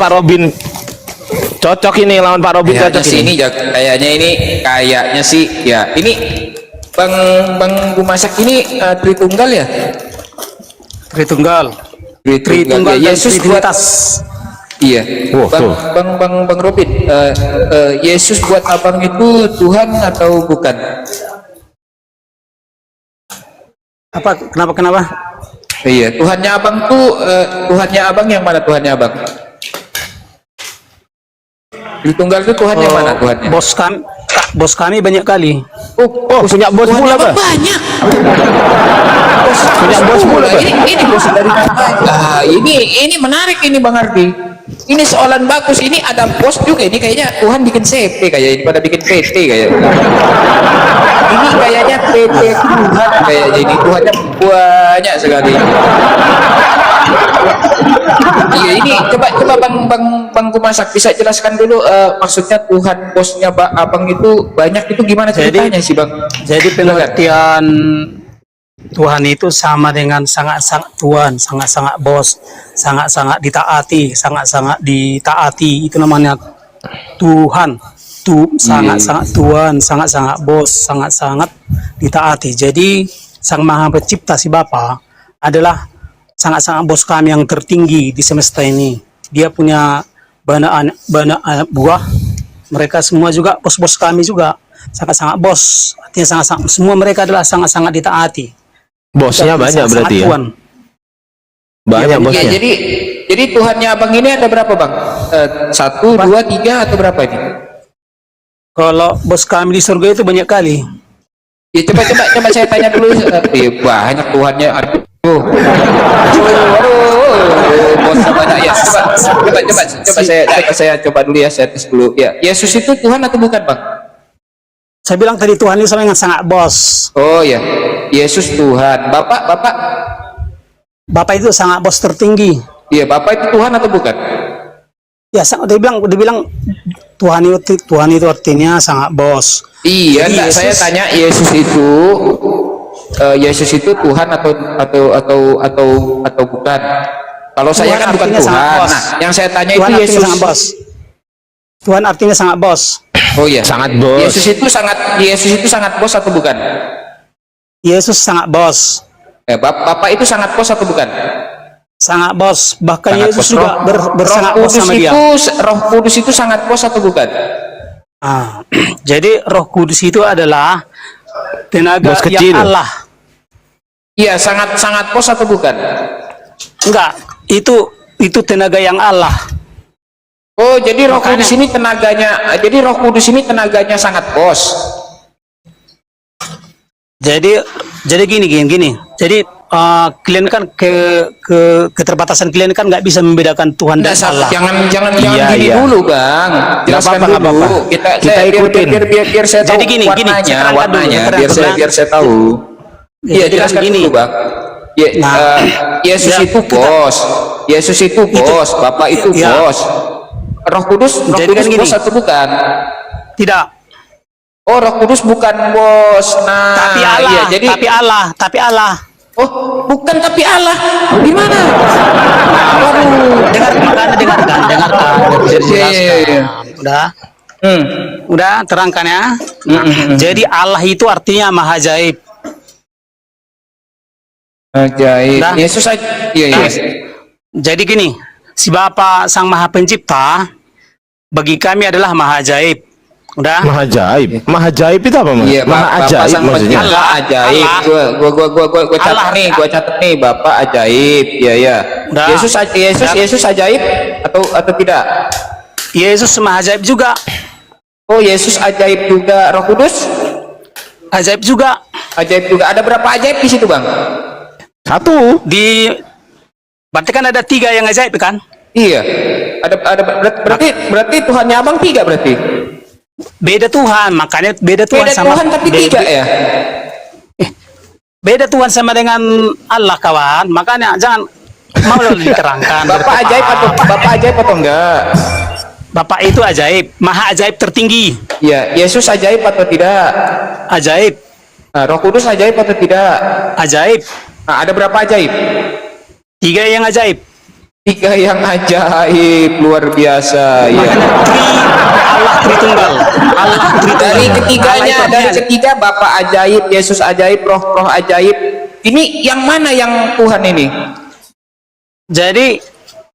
Pak Robin cocok ini, lawan Pak Robin Kayaknya cocok sih ini. kayaknya sih ya ini Bang Gumasak ini Tritunggal ya. Tritunggal Tritunggal dan Yesus buat Trinitas. iya. Oh, tuh. Bang Robin, Yesus buat abang itu Tuhan atau bukan? Apa kenapa? Iya, Tuhannya abang tuh Tuhannya abang yang mana Tuhannya abang? Tritunggal itu Tuhannya mana Tuhannya? Bos kami banyak kali. Oh, punya bos Tuhannya mula, abang Pak. banyak. Punya bos mula, Pak. Ini bos dari ini menarik ini Bang Ardi. Ini soalan bagus, ini ada bos juga, ini kayaknya Tuhan bikin CP kayak ini pada bikin PT kayak. Ini kayaknya PT Tuhan kayaknya, ini Tuhannya banyak sekali. Iya, ini coba Bang Gumasak bisa jelaskan dulu maksudnya Tuhan bosnya abang itu banyak itu gimana ceritanya sih Bang? Jadi pengertian Tuhan itu sama dengan sangat-sangat Tuhan, sangat-sangat bos, sangat-sangat ditaati, itu namanya Tuhan. Sangat-sangat Tuhan, sangat-sangat bos, sangat-sangat ditaati. Jadi Sang Maha Pencipta si Bapa adalah sangat-sangat bos kami yang tertinggi di semesta ini. Dia punya banyak anak buah. Mereka semua juga bos-bos kami juga sangat-sangat bos. Artinya sangat-sangat semua mereka adalah sangat-sangat ditaati. Bosnya banyak berarti ya? Tuhan. Banyak Ya, bosnya. jadi Tuhannya abang ini ada berapa Bang? 1, 2, 3 atau berapa ini? Kalau bos kami di surga itu banyak kali. Ya coba saya tanya dulu. Banyak Tuhannya. Aduh, bosnya banyak ya. Coba saya coba dulu ya, saya tes dulu. Ya, Yesus itu Tuhan atau bukan Bang? Saya bilang tadi Tuhan itu sama dengan sangat bos. Oh ya, Yesus Tuhan. Bapak Bapak itu sangat bos tertinggi. iya Bapak itu Tuhan atau bukan? Ya, dibilang Tuhan itu artinya sangat bos. Iya, Jadi enggak, saya tanya Yesus itu Tuhan atau bukan? Kalau saya Tuhan kan bukan artinya sangat Tuhan. bos. Nah, yang saya tanya Tuhan itu artinya Yesus. sangat bos. Tuhan artinya sangat bos. Oh iya, Sangat bos. Yesus itu sangat bos atau bukan? Yesus sangat bos. Bapak itu sangat bos atau bukan? Sangat bos. Bahkan Sangat Yesus bos. juga bersangat bos sama dia. Roh Kudus itu sangat bos atau bukan? Jadi Roh Kudus itu adalah tenaga Bos kecil. yang Allah. Iya, sangat bos atau bukan? Enggak, itu tenaga yang Allah. Oh, jadi Roh Makanya- Kudus ini tenaganya. Jadi Roh Kudus ini tenaganya sangat bos. Jadi gini. Jadi kalian kan keterbatasan kalian kan nggak bisa membedakan Tuhan dan Allah. Jangan Iya, gini iya. dulu Bang. Jelaskan Nggak apa-apa, dulu. nggak apa-apa. Kita ikutin. biar saya tahu Jadi gini, warnanya, saya terangkan dulu, saya terangkan. biar saya tahu. Iya, jadi jelaskan gini. dulu Bang. Ya, Nah, Yesus ya, itu bos. Yesus itu bos. Bapak itu ya. bos. Roh Kudus Jadi kan gini. bos atau bukan? Tidak. Oh, Roh Kudus bukan bos. Nah, Tapi Allah, iya, jadi tapi Allah. oh, bukan tapi Allah. Di mana? Dengarkan. Bisa Iya, iya, iya. Udah, Hmm. udah terangkan ya. Nah, jadi Allah itu artinya maha ajaib. Ajaib. Dah. Yesus aja. Iya, iya. Jadi gini, si Bapa Sang Maha Pencipta bagi kami adalah maha ajaib. Udah. Maha ajaib. Maha ajaib itu apa, Mas? Iya, Maha Bapak ajaib Sang maksudnya. Pencipta ajaib. Gua catat Allah. nih, gua catat nih, Bapak ajaib. Iya, iya. Udah. Yesus ajaib atau tidak? Yesus maha ajaib juga. Oh, Yesus ajaib juga. Roh Kudus Ajaib juga. ajaib juga. Ada berapa ajaib di situ, Bang? Satu. Berarti kan ada 3 yang ajaib kan? Iya. Berarti Tuhannya Abang 3 berarti. Beda Tuhan, makanya beda Tuhan Beda sama Tuhan tapi 3 ya. Beda Tuhan sama dengan Allah kawan. Makanya jangan mau diterangkan. Bapak ajaib atau enggak? Bapak itu ajaib, maha ajaib tertinggi. Iya, Yesus ajaib atau tidak? Ajaib, Nah, Roh Kudus ajaib atau tidak? ajaib. Nah, ada berapa ajaib? 3 yang ajaib. Tiga yang ajaib luar biasa ya. Allah Tritunggal. Allah Tritunggal. Dari ketiganya, Allah itu dari artinya- ketiga Bapak ajaib, Yesus ajaib, roh-roh ajaib. Ini yang mana yang Tuhan ini? Jadi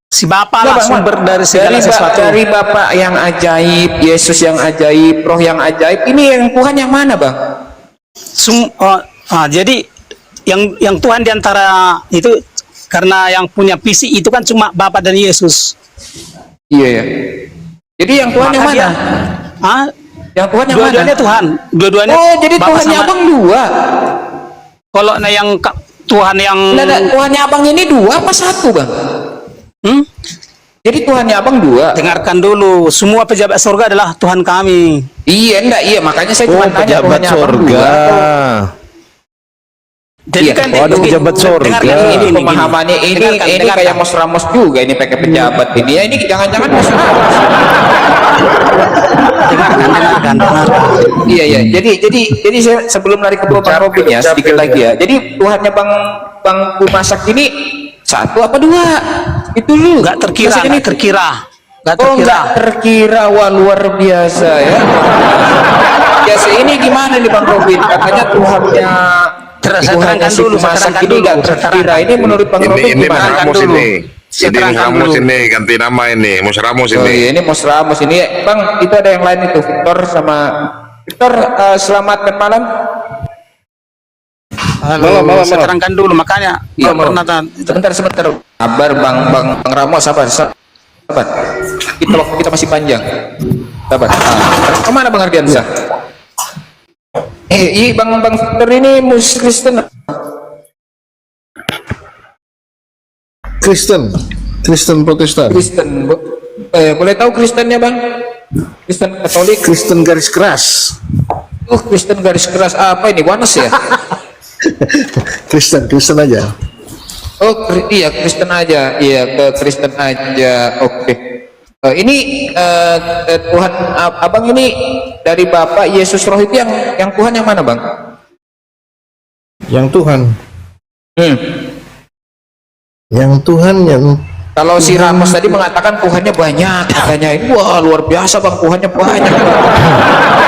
si Bapa lah Bang, sumber dari segala dari, sesuatu. dari Bapak yang ajaib, Yesus yang ajaib, roh yang ajaib. Ini yang Tuhan yang mana, Bang? Jadi yang Tuhan diantara itu, karena yang punya visi itu kan cuma Bapa dan Yesus. Iya ya. Jadi yang Tuhan yang Maka mana? dia, Yang Tuhan yang mana? dua-duanya Tuhan, dua-duanya. Oh, jadi Bapa Tuhannya sama- Abang dua. Kalau yang Tuhan yang Nah, Tuhannya Abang ini dua apa satu, Bang? Jadi Tuhannya Abang dua. dengarkan dulu, semua pejabat surga adalah Tuhan kami. Iya, enggak, iya. Makanya saya Oh, cuma tanya pejabat Tuhannya Abang surga. dua. Jadi Iya. kan Oh, ada pejabat surga. dengarkan ini, Pemahamannya ini dengarkan. kayak Mos Ramos juga ini pakai pejabat ini. Ya, ini jangan-jangan Mos Ramos. dengarkan. Iya iya. Jadi saya sebelum lari ke Bang Robin ya sedikit lagi ya. Jadi Tuhannya Bang Bumasak ini satu apa dua? Itu lu. Nggak terkira, Maksudnya ini nggak terkira. Nggak Oh terkira. nggak terkira, wah luar biasa ya. Biasa ini gimana nih Bang Robin? Katanya Tuhannya Saya terangkan si dulu, saya Bumasak terangkan ini dulu, nggak saya terkira. terangkan. Ini menurut Bang Robin Ini Mas gimana? Terangkan Ramos dulu. ini. Saya Ini Mas terangkan Ramos dulu. ini ganti nama ini. Mas Ramos Oh ini. iya, ini Mos Ramos ini Bang, itu ada yang lain itu Victor sama Victor, selamat malam. Halo, saya terangkan dulu, makanya Iya, kalau pernah sebentar. Sabar Bang Ramos, sabar. Kita waktu kita masih panjang. Sabar. Kemana Bang Ardiansyah? Bang Victor ini Kristen. Kristen Protestan, Kristen. Boleh tahu Kristennya Bang? Kristen Katolik. Kristen garis keras, Kristen garis keras apa ini? Wanes ya? Kristen aja. Oh iya Kristen aja, iya ke Kristen aja. Oke. Ini Tuhan Abang ini dari Bapak Yesus Roh itu yang Tuhan yang mana Bang? Yang Tuhan, yang Tuhan yang Kalau si Ramos tadi mengatakan Tuhannya banyak, katanya wah luar biasa Bang, Tuhannya banyak.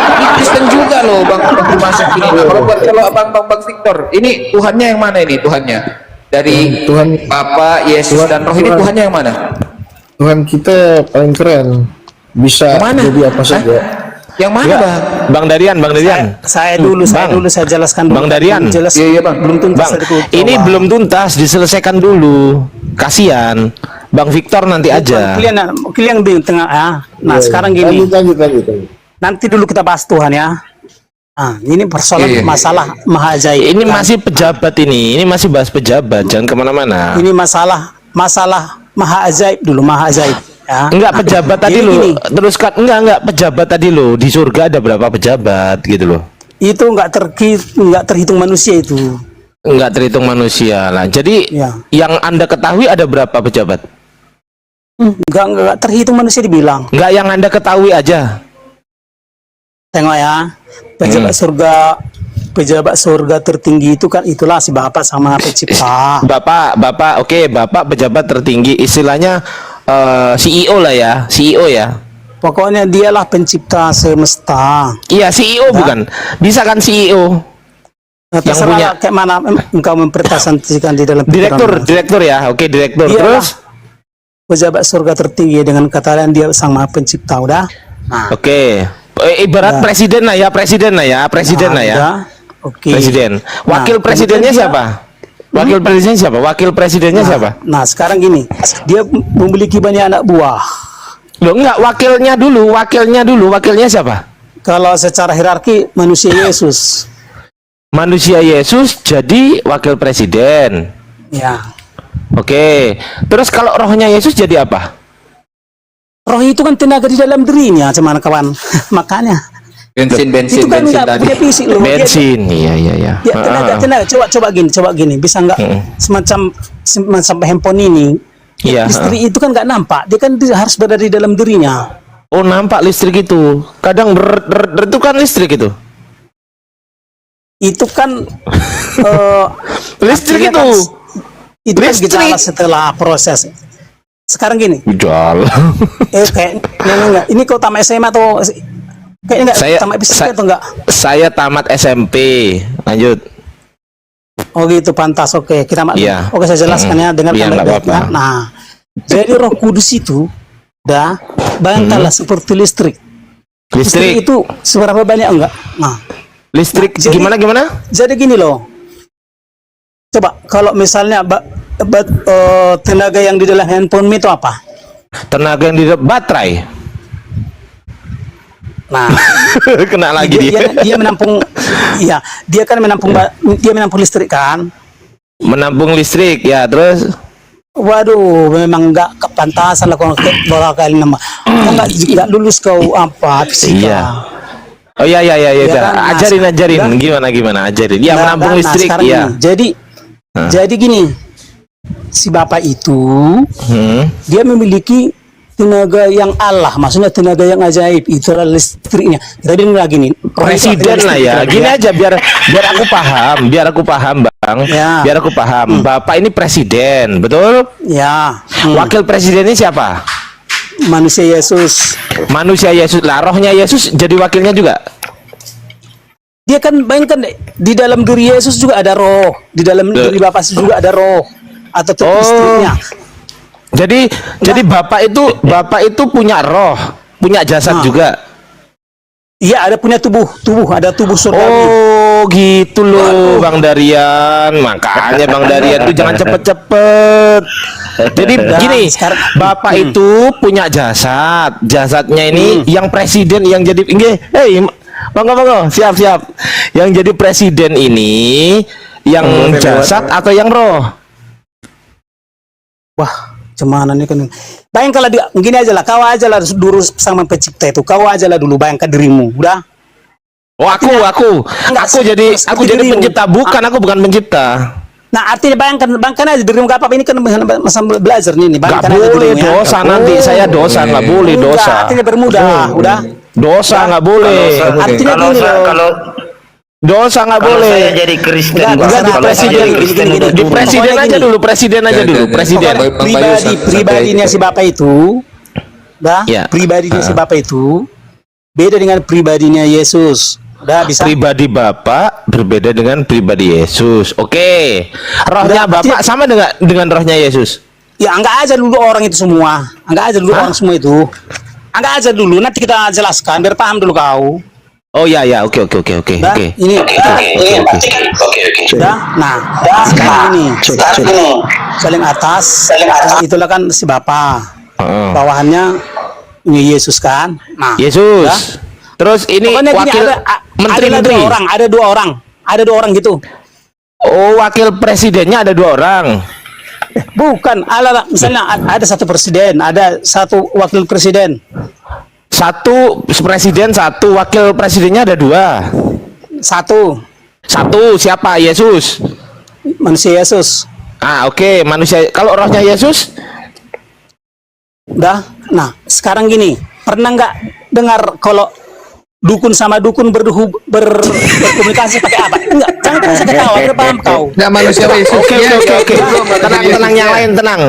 Ini Kristen juga loh Bang Bumasak ini. Kalau Bang Victor, ini Tuhannya yang mana ini Tuhannya? Dari Tuhan- Bapak Yesus Tuhan- dan Roh ini Tuhan. Tuhannya yang mana? Tuhan kita paling keren, bisa Yang mana? jadi apa saja. Yang mana Ya, Bang? Bang Darian. saya dulu saya jelaskan dulu. Bang Darian. Belum jelas. Iya, Bang. Belum tuntas. Bang, tadi ku ini jawab. belum tuntas, diselesaikan dulu. Kasihan. Bang Victor nanti aja. Kalian di tengah ya. Nah, Ya, sekarang gini. Lanjut. Nanti dulu kita bahas Tuhan ya. Ini persoalan Iya. masalah maha ajaib. Ini kan? masih pejabat ini masih bahas pejabat, jangan kemana-mana. Ini masalah maha ajaib dulu, maha ajaib. Ya. Enggak pejabat tadi Jadi lo, gini, teruskan enggak pejabat tadi lo di surga ada berapa pejabat gitu loh. itu enggak terhitung manusia itu. Enggak terhitung manusia lah. Jadi Ya. yang Anda ketahui ada berapa pejabat? Enggak terhitung manusia dibilang. Enggak yang Anda ketahui aja. Tengok ya, pejabat surga tertinggi itu kan itulah si Bapa sama Pencipta. Bapak, oke, Bapak pejabat tertinggi, istilahnya CEO lah ya, CEO ya. Pokoknya dialah pencipta semesta. Iya, CEO bukan? Bisa kan CEO? Nah, Yang terserah punya- kayak mana engkau mempresentasikan di dalam pikiran. Direktur ya. Oke, direktur. Iyalah. Terus Pejabat surga tertinggi dengan kata lain dia sang maha pencipta udah. Nah, oke. Ibarat Ya. presiden lah ya. udah. Oke. Presiden. Nah, Wakil presidennya kemudian dia- siapa? Wakil presidennya siapa? Wakil presidennya siapa? Nah, sekarang gini, dia memiliki banyak anak buah. Loh enggak, wakilnya siapa? Kalau secara hierarki manusia Yesus. Manusia Yesus jadi wakil presiden. Ya. Oke. Terus kalau rohnya Yesus jadi apa? Roh itu kan tenaga di dalam dirinya, cuman kawan. Makanya Bensin itu kan nggak tadi. punya fisik loh. Dia- Bensin. Iya. Ya, tenaga. Coba gini, bisa nggak semacam handphone ini? Iya. Listrik itu kan nggak nampak, dia kan harus berada di dalam dirinya. Oh, nampak listrik itu. Kadang itu kan listrik itu. Itu kan Listrik artinya itu. kan, itu kan Listrik. gejala setelah proses. sekarang gini. Jual. Kayak enggak. Ini kau tamat SMA atau kayaknya enggak tamat SMP atau enggak? Saya tamat SMP. Lanjut. Oh gitu, pantas. Oke, kita maklum. Iya. Oke, saya jelaskan ya dengan Iya, nggak baik-baik ya. apa-apa. Nah, jadi Roh Kudus itu bayangkanlah seperti listrik. Listrik. itu seberapa banyak enggak? Nah, Listrik Nah, jadi- gimana? jadi gini loh. Coba kalau misalnya tenaga yang di dalam handphone itu apa? Tenaga yang di baterai. Nah, Kena lagi dia menampung, iya, dia kan dia menampung listrik kan. Menampung listrik ya, terus Waduh, memang enggak kepantasan lah kalau bola kali nama. Kau enggak lulus kau apa fisika. Iya. Oh iya. Ya kan? Nah, Ajarin nah. gimana ajarin. Ya, Nah, menampung nah, listrik sekarang ya. gini. Jadi gini, si bapak itu dia memiliki tenaga yang Allah, maksudnya tenaga yang ajaib, itulah listriknya. Kita bilang lagi nih, Presiden lah ya. Gini aja biar aku paham, Bang. Ya. Biar aku paham. Bapak ini presiden, betul? Ya, Wakil presidennya siapa? manusia Yesus. Manusia Yesus. Lah, rohnya Yesus jadi wakilnya juga. Dia kan bayangkan deh, di dalam diri Yesus juga ada roh, di dalam diri Bapak juga ada roh atau istrinya. Jadi bapak itu punya roh, punya jasad juga. Iya, ada punya tubuh, ada tubuh surgawi. Oh, gitu loh, Bang Darian. Makanya Bang Darian itu jangan cepet-cepet. Jadi gini, bapak itu punya jasad. Jasadnya ini yang presiden yang jadi monggo, siap. Yang jadi presiden ini yang jasad atau yang roh? Wah, cuman ini kan. Bayangkan lah, gini aja lah, kau aja lah dulu sang pencipta itu, kau aja lah dulu bayangkan dirimu, udah. Oh, aku jadi dirimu. pencipta, aku bukan pencipta. Nah, artinya bayangkan aja dirimu gak apa-apa, ini kan masa belajar nih, Gak bayangkan aja boleh dirimu, ya. dosa nanti, saya dosa nggak boleh Enggak, dosa. artinya bermudah, udah. Dosa nggak boleh. Artinya gini loh. Kalau Dosa nggak boleh. saya jadi Kristen, Enggak, di kalau saya presiden, jadi Kristen gini, udah Di dulu. presiden Pokoknya aja gini. dulu, presiden aja dulu, presiden. Bang Bayu, Pribadinya si bapak itu, Ya. pribadinya si bapak itu beda dengan pribadinya Yesus. Udah bisa. Pribadi Bapak berbeda dengan pribadi Yesus. Oke. Rohnya Udah, Bapak sama dengan rohnya Yesus. Ya, anggap aja dulu orang itu semua. Anggap aja dulu orang semua itu. Anggap aja dulu, nanti kita jelaskan biar paham dulu kau. Oh ya, oke. Dah, ini. Dah, nah, sekarang ini. Paling atas, itulah kan si bapak. Heeh. Bawahannya ini Yesus kan. Nah, Yesus. dah. Terus ini Pokoknya gini, wakil menteri-menteri. ada dua orang gitu. Oh, wakil presidennya ada 2 orang. Bukan, misalnya ada satu presiden, ada satu wakil presiden. Satu presiden, satu wakil presidennya ada 2. Satu Satu siapa? Yesus. manusia Yesus. Oke, manusia. Kalau rohnya Yesus, Dah. Nah, sekarang gini, pernah nggak dengar kalau dukun sama dukun berkomunikasi pakai apa? Enggak, jangan kasih ketawa, biar paham kau. Nggak manusia Yesus. Oke. Tenang, yang lain tenang.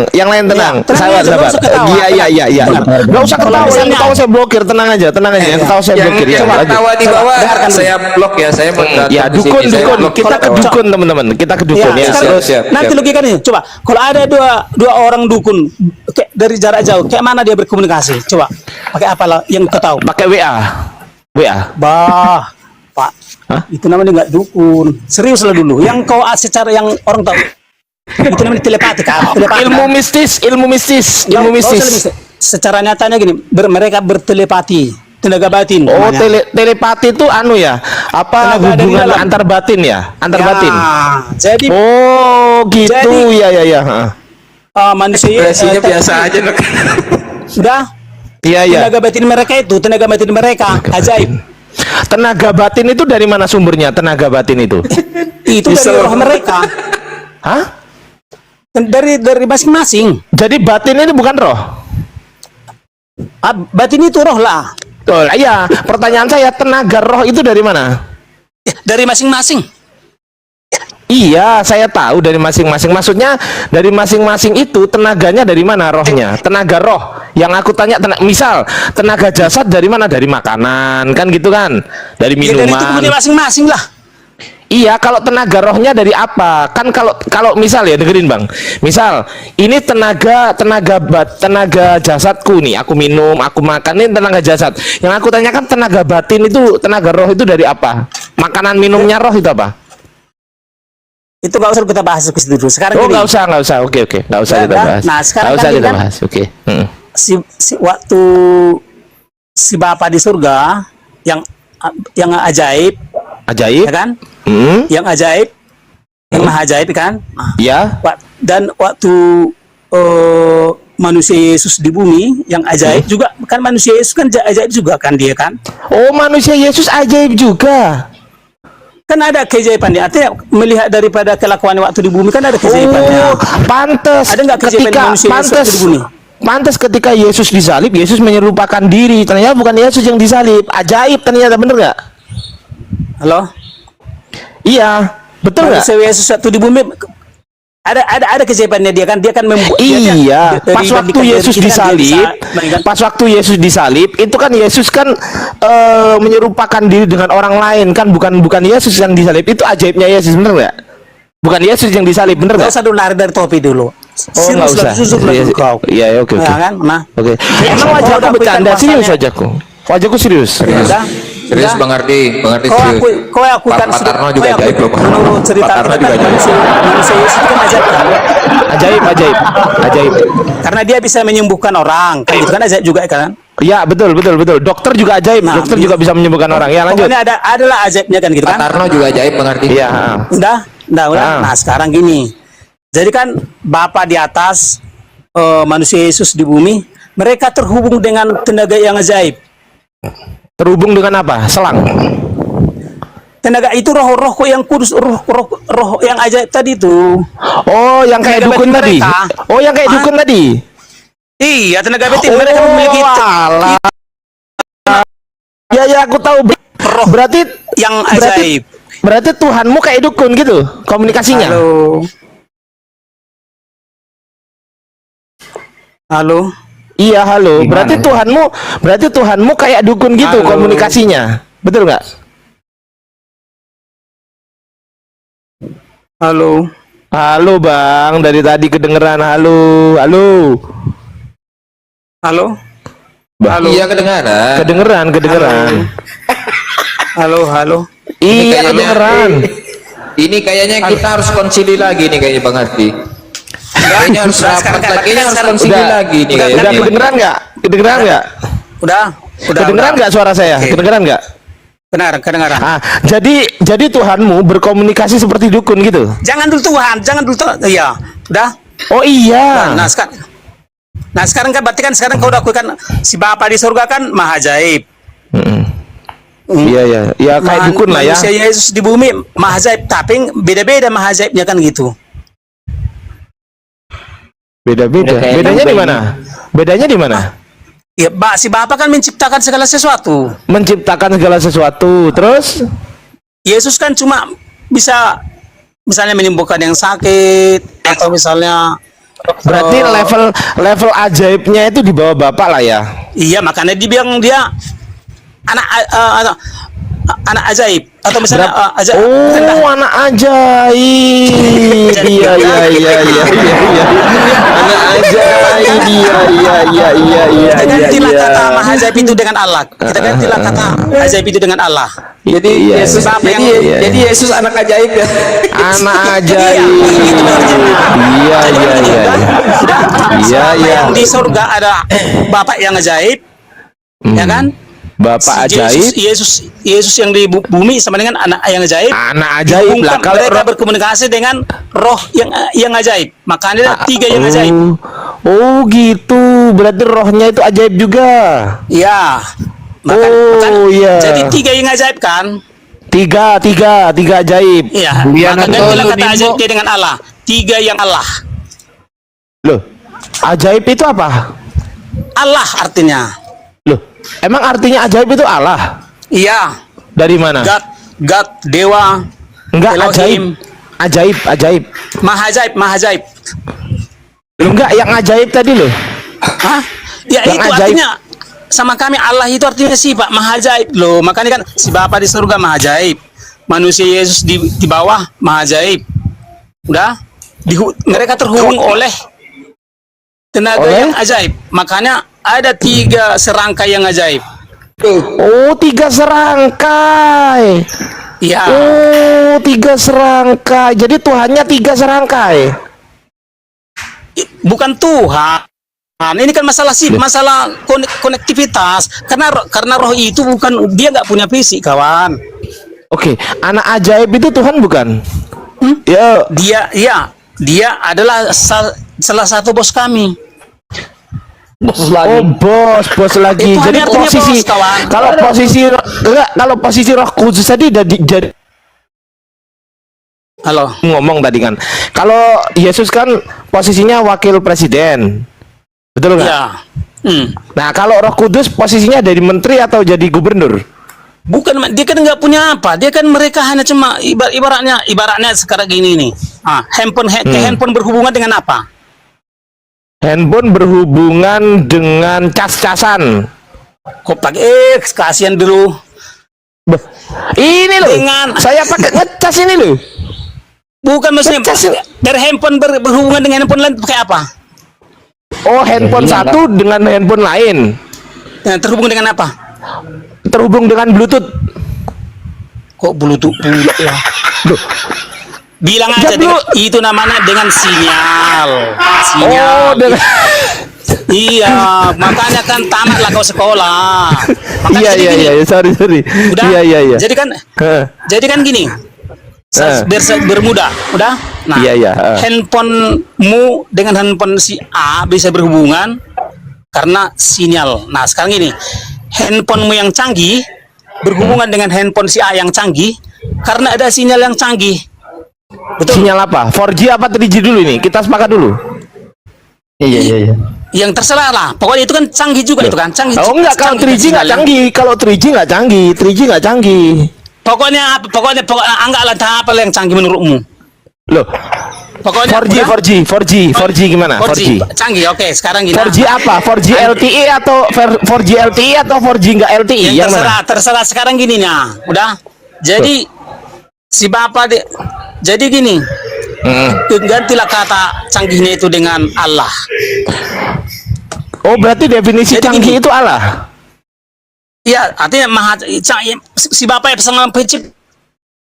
tenang Sabar. aja, nggak usah ketawa. Iya. Nggak usah ketawa, yang misalnya- ketawa saya blokir, tenang aja. Yang ketawa saya blokir ya. Yang lanjut. tawa di bawah Dengarkan saya blok ya, saya mau datang Ya, ke sini, saya dukun. blok. Kita ke dukun, teman-teman. Kita ke dukun ya. sekarang Terus siap. nanti logikanya nih, coba kalau ada dua orang dukun kayak dari jarak jauh, kayak mana dia berkomunikasi? Coba pakai apa lah yang kau tahu? pakai WA. Bah, Pak, Hah? itu namanya nggak dukun. Serius lah dulu. Yang kau secara yang orang tahu, itu namanya telepati kan? Ilmu mistis. Nggak usah lebih. Secara nyatanya gini, mereka bertelepati, tenaga batin. Oh, namanya. telepati itu ya? Apa Tenaga dari hubungan dalam. antar batin ya? Antar Ya, batin. Jadi Oh, gitu. Jadi- Ya. manusia Ekspresinya biasa aja. sudah. Iya. Tenaga batin mereka ajaib. Tenaga batin itu dari mana sumbernya? Tenaga batin itu? Itu dari roh mereka. Hah? Dari masing-masing. Jadi batin ini bukan roh? Batin itu roh lah. Betul. Iya. Pertanyaan saya, tenaga roh itu dari mana? Dari masing-masing. Iya, saya tahu dari masing-masing. Maksudnya dari masing-masing itu tenaganya dari mana rohnya? Tenaga roh. Yang aku tanya, misal tenaga jasad dari mana? Dari makanan, kan gitu kan? Dari Ya dari minuman. tubuhnya masing-masing lah. Iya, kalau tenaga rohnya dari apa? Kan kalau misal ya, dengerin Bang. Misal ini tenaga jasadku nih, aku minum, aku makan, ini tenaga jasad. Yang aku tanyakan tenaga batin itu, tenaga roh itu dari apa? Makanan minumnya roh itu apa? Itu nggak usah kita bahas ke situ dulu. Sekarang Oh, gini, nggak usah. Oke, nggak usah Ya, kita kan? bahas. Nah, sekarang Nggak usah kan kita ini kan- bahas. Oke. waktu si Bapa di surga yang ajaib, Ajaib. ya kan? Hmm. Yang ajaib, yang maha ajaib kan? Ya. Dan waktu manusia Yesus di bumi yang ajaib juga kan, manusia Yesus kan ajaib juga kan dia kan? Oh, manusia Yesus ajaib juga. Kan ada keajaibannya, artinya melihat daripada kelakuan waktu di bumi kan ada keajaibannya. Oh, pantes. Ada nggak keajaiban manusia Yesus waktu di bumi? Pantes ketika Yesus disalib, Yesus menyerupakan diri. Ternyata bukan Yesus yang disalib. Ajaib ternyata, bener nggak? Halo? Iya, betul nggak? Manusia Yesus waktu di bumi ada keajaibannya, dia kan membuat Iya, dari pas waktu bandingkan Yesus dari kita kan dia disalib, bisa- pas waktu Yesus disalib, itu kan Yesus kan menyerupakan diri dengan orang lain kan, bukan Yesus yang disalib. Itu ajaibnya Yesus, bener nggak? Bukan Yesus yang disalib, bener nggak nggak? usah dulu lari dari topi dulu. Oh, nggak usah. Iya, oke. Ya kan? Nah, Oke. Emang wajahku udah bercanda, berikan serius bahasanya. wajahku. Wajahku serius. udah. Serius udah. Bang Ardi Kau serius. akukan Pak Tarno juga ajaib loh, Pak. menurut cerita Pak Tarno kita juga kan ajaib. manusia Yesus itu kan ajaib kan? Ajaib. Karena dia bisa menyembuhkan orang, kan itu kan ajaib juga kan? Ya, betul. Dokter juga ajaib. Nah, Dokter juga bisa menyembuhkan orang. Ya, lanjut. Pokoknya adalah ajaibnya kan gitu Pak kan? Tarno juga ajaib Bang Ardi. Iya. Udah. Ah. Nah, sekarang gini. Jadi kan Bapa di atas, manusia Yesus di bumi, mereka terhubung dengan tenaga yang ajaib. Terhubung dengan apa? Selang. Tenaga itu roh kok yang kudus, roh yang ajaib tadi itu. Oh, yang kayak Tenaga dukun batin tadi. mereka. Oh, yang kayak Hah? dukun tadi. Iya, tenaga batin mereka memiliki alah. Ya, aku tahu. Berarti yang ajaib. Berarti Tuhanmu kayak dukun gitu komunikasinya. Halo. Iya, halo. Gimana? Berarti Tuhanmu kayak dukun gitu Halo. komunikasinya. Betul nggak? Halo. Halo, Bang. Dari tadi kedengeran halo. Halo. Bang. Iya kedengaran. Kedengeran. Halo. Iya, kayaknya- kedengeran. Ini kayaknya kita harus konsili lagi nih kayaknya Bang Ardi. Kayaknya harus rapat lagi, kayaknya harus konsili lagi nih kayaknya. Udah kedengeran nggak? Udah. Kedengeran nggak suara saya? Oke. Kedengeran nggak? Kedengaran. Ah, jadi Tuhanmu berkomunikasi seperti dukun gitu. Jangan dulu Tuhan. Iya. Udah. Oh iya. Nah sekarang kan berarti kan sekarang kau udah akukan si Bapa di surga kan maha ajaib. Iya. Ya kayak dukun lah ya. Manusia Yesus di bumi maha ajaib, tapi beda-beda maha ajaibnya kan gitu. Beda-beda. Udah kayak Bedanya di nyobain. mana? Bedanya di mana? Ya, si Bapa kan menciptakan segala sesuatu. Menciptakan segala sesuatu. Terus Yesus kan cuma bisa misalnya menyembuhkan yang sakit atau misalnya berarti level ajaibnya itu di bawah Bapak lah ya. iya, makanya dibilang dia anak ajaib atau misalnya Oh, anak ajaib. Iya. Anak ajaib. Iya. kita gantilah kata maha ajaib itu dengan Allah. Kita gantilah kata ajaib itu dengan Allah. Jadi Iya. Yesus Bapa yang jadi Yesus anak ajaib ya. Anak ajaib. Iya. Selama Iya. yang di surga ada Bapak yang ajaib, ya kan? Bapak ajaib. Yesus yang di bumi sama dengan anak yang ajaib. Anak ajaib lah. Dihubungkan, Kalau mereka berkomunikasi dengan roh yang ajaib. Makanya ada 3 yang ajaib. Oh gitu. Berarti rohnya itu ajaib juga. Iya. Iya. Jadi 3 yang ajaib kan? Tiga ajaib. Iya. Maka gantilah kata ajaib dia dengan Allah. 3 yang Allah. Loh, ajaib itu apa? Allah artinya. Loh, emang artinya ajaib itu Allah? Iya. Dari mana? God, dewa. Enggak, Elohim. Ajaib, ajaib. Mahajaib, mahajaib. Loh, enggak, yang ajaib tadi loh. Hah? Ya Yang itu ajaib. artinya sama kami Allah itu artinya sifat mahajaib loh. Makanya kan si Bapa di surga mahajaib. Manusia Yesus di bawah mahajaib. Udah? Mereka terhubung oleh tenaga Oleh? yang ajaib. Makanya ada 3 serangkai yang ajaib. Oh, 3 serangkai. Ya. Oh, 3 serangkai. Jadi Tuhannya 3 serangkai. Bukan Tuhan. Ini kan masalah masalah konektivitas. Karena roh itu bukan, dia nggak punya fisik, kawan. Oke, anak ajaib itu Tuhan bukan? Ya, Dia adalah salah satu bos kami. oh bos lagi. Itu Jadi artinya posisi bos, kawan. kalau posisi Roh Kudus tadi jadi Halo. ngomong tadi kan. Kalau Yesus kan posisinya wakil presiden. Betul nggak? Ya. Nah, kalau Roh Kudus posisinya dari menteri atau jadi gubernur? Bukan, dia kan nggak punya apa. Dia kan mereka hanya cuma ibaratnya sekarang gini nih. Handphone berhubungan dengan apa? Handphone berhubungan dengan cas-casan. Kok pakai kasihan dulu. Ini loh. Dengan- Saya pakai ngecas ini loh. Bukan maksudnya dari handphone berhubungan dengan handphone lain pakai apa? Oh, handphone satu dengan handphone lain. Terhubung dengan apa? Terhubung dengan Bluetooth. Kok Bluetooth pula ya? Bilang aja itu namanya dengan sinyal. Oh, dengan Iya, makanya kan tamatlah kau sekolah. Makanya jadi gini. iya, sorry. Udah. Iya. Jadi kan gini. Bermudah, udah. Nah, Iya. handphonemu dengan handphone si A bisa berhubungan karena sinyal. Nah, sekarang gini, handphonemu yang canggih berhubungan dengan handphone si A yang canggih karena ada sinyal yang canggih. Betul. Sinyal apa? 4G apa 3G dulu ini? Kita sepakat dulu. Iya. Yang terserah lah. Pokoknya itu kan canggih juga itu kan. Canggih. Oh enggak, kalau 3G nggak sinyalnya. canggih. Kalau 3G nggak canggih. Pokoknya anggaplah apa yang canggih menurutmu? Loh, Pokoknya 4G gimana? 4G. Canggih. Oke, sekarang gini. 4G apa? 4G LTE atau 4G LTE atau 4G nggak LTE? Yang mana? Terserah sekarang gini nah. Udah. Jadi si Bapak jadi gini. Gantilah kata canggihnya itu dengan Allah. Oh, berarti definisi Jadi canggih gini. itu Allah. Iya, artinya si Bapak yang sangat pencipta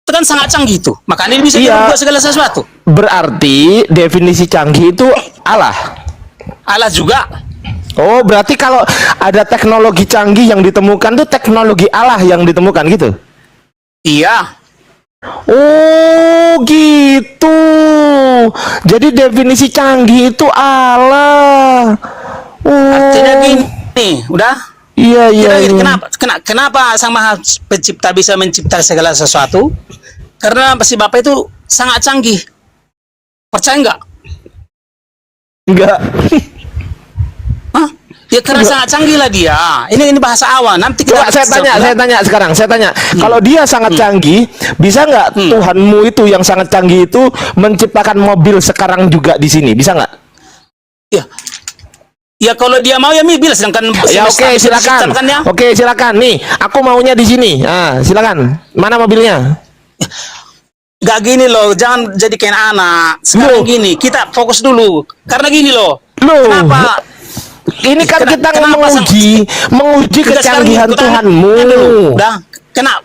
itu kan sangat canggih itu. Makanya dia bisa Iya. membuat segala sesuatu. Berarti definisi canggih itu Allah. Allah juga. Oh, berarti kalau ada teknologi canggih yang ditemukan tuh teknologi Allah yang ditemukan gitu. Iya. Oh, gitu. Jadi definisi canggih itu Allah. Oh. Artinya gini, udah. Iya. Kenapa Sang Maha Pencipta bisa mencipta segala sesuatu? Karena si Bapak itu sangat canggih. Percaya nggak? Enggak. Hah? Ya karena sangat canggih lah dia. Ini bahasa awal. Nanti kita Coba saya tanya sekarang. Kalau dia sangat canggih, bisa nggak Tuhanmu itu yang sangat canggih itu menciptakan mobil sekarang juga di sini? Bisa nggak? Ya. Ya kalau dia mau ya bila sedangkan Ya oke, silakan. ya. Oke, silakan. Nih, aku maunya di sini. Ah, silakan. Mana mobilnya? Gak gini loh, jangan jadi kayak anak. Sekarang Loh. gini, kita fokus dulu. Karena gini loh. Loh. Kenapa? Ini kan kita kenapa menguji Kita sekarang kecanggihan ikutan- Tuhanmu. dulu. Udah. Kenapa?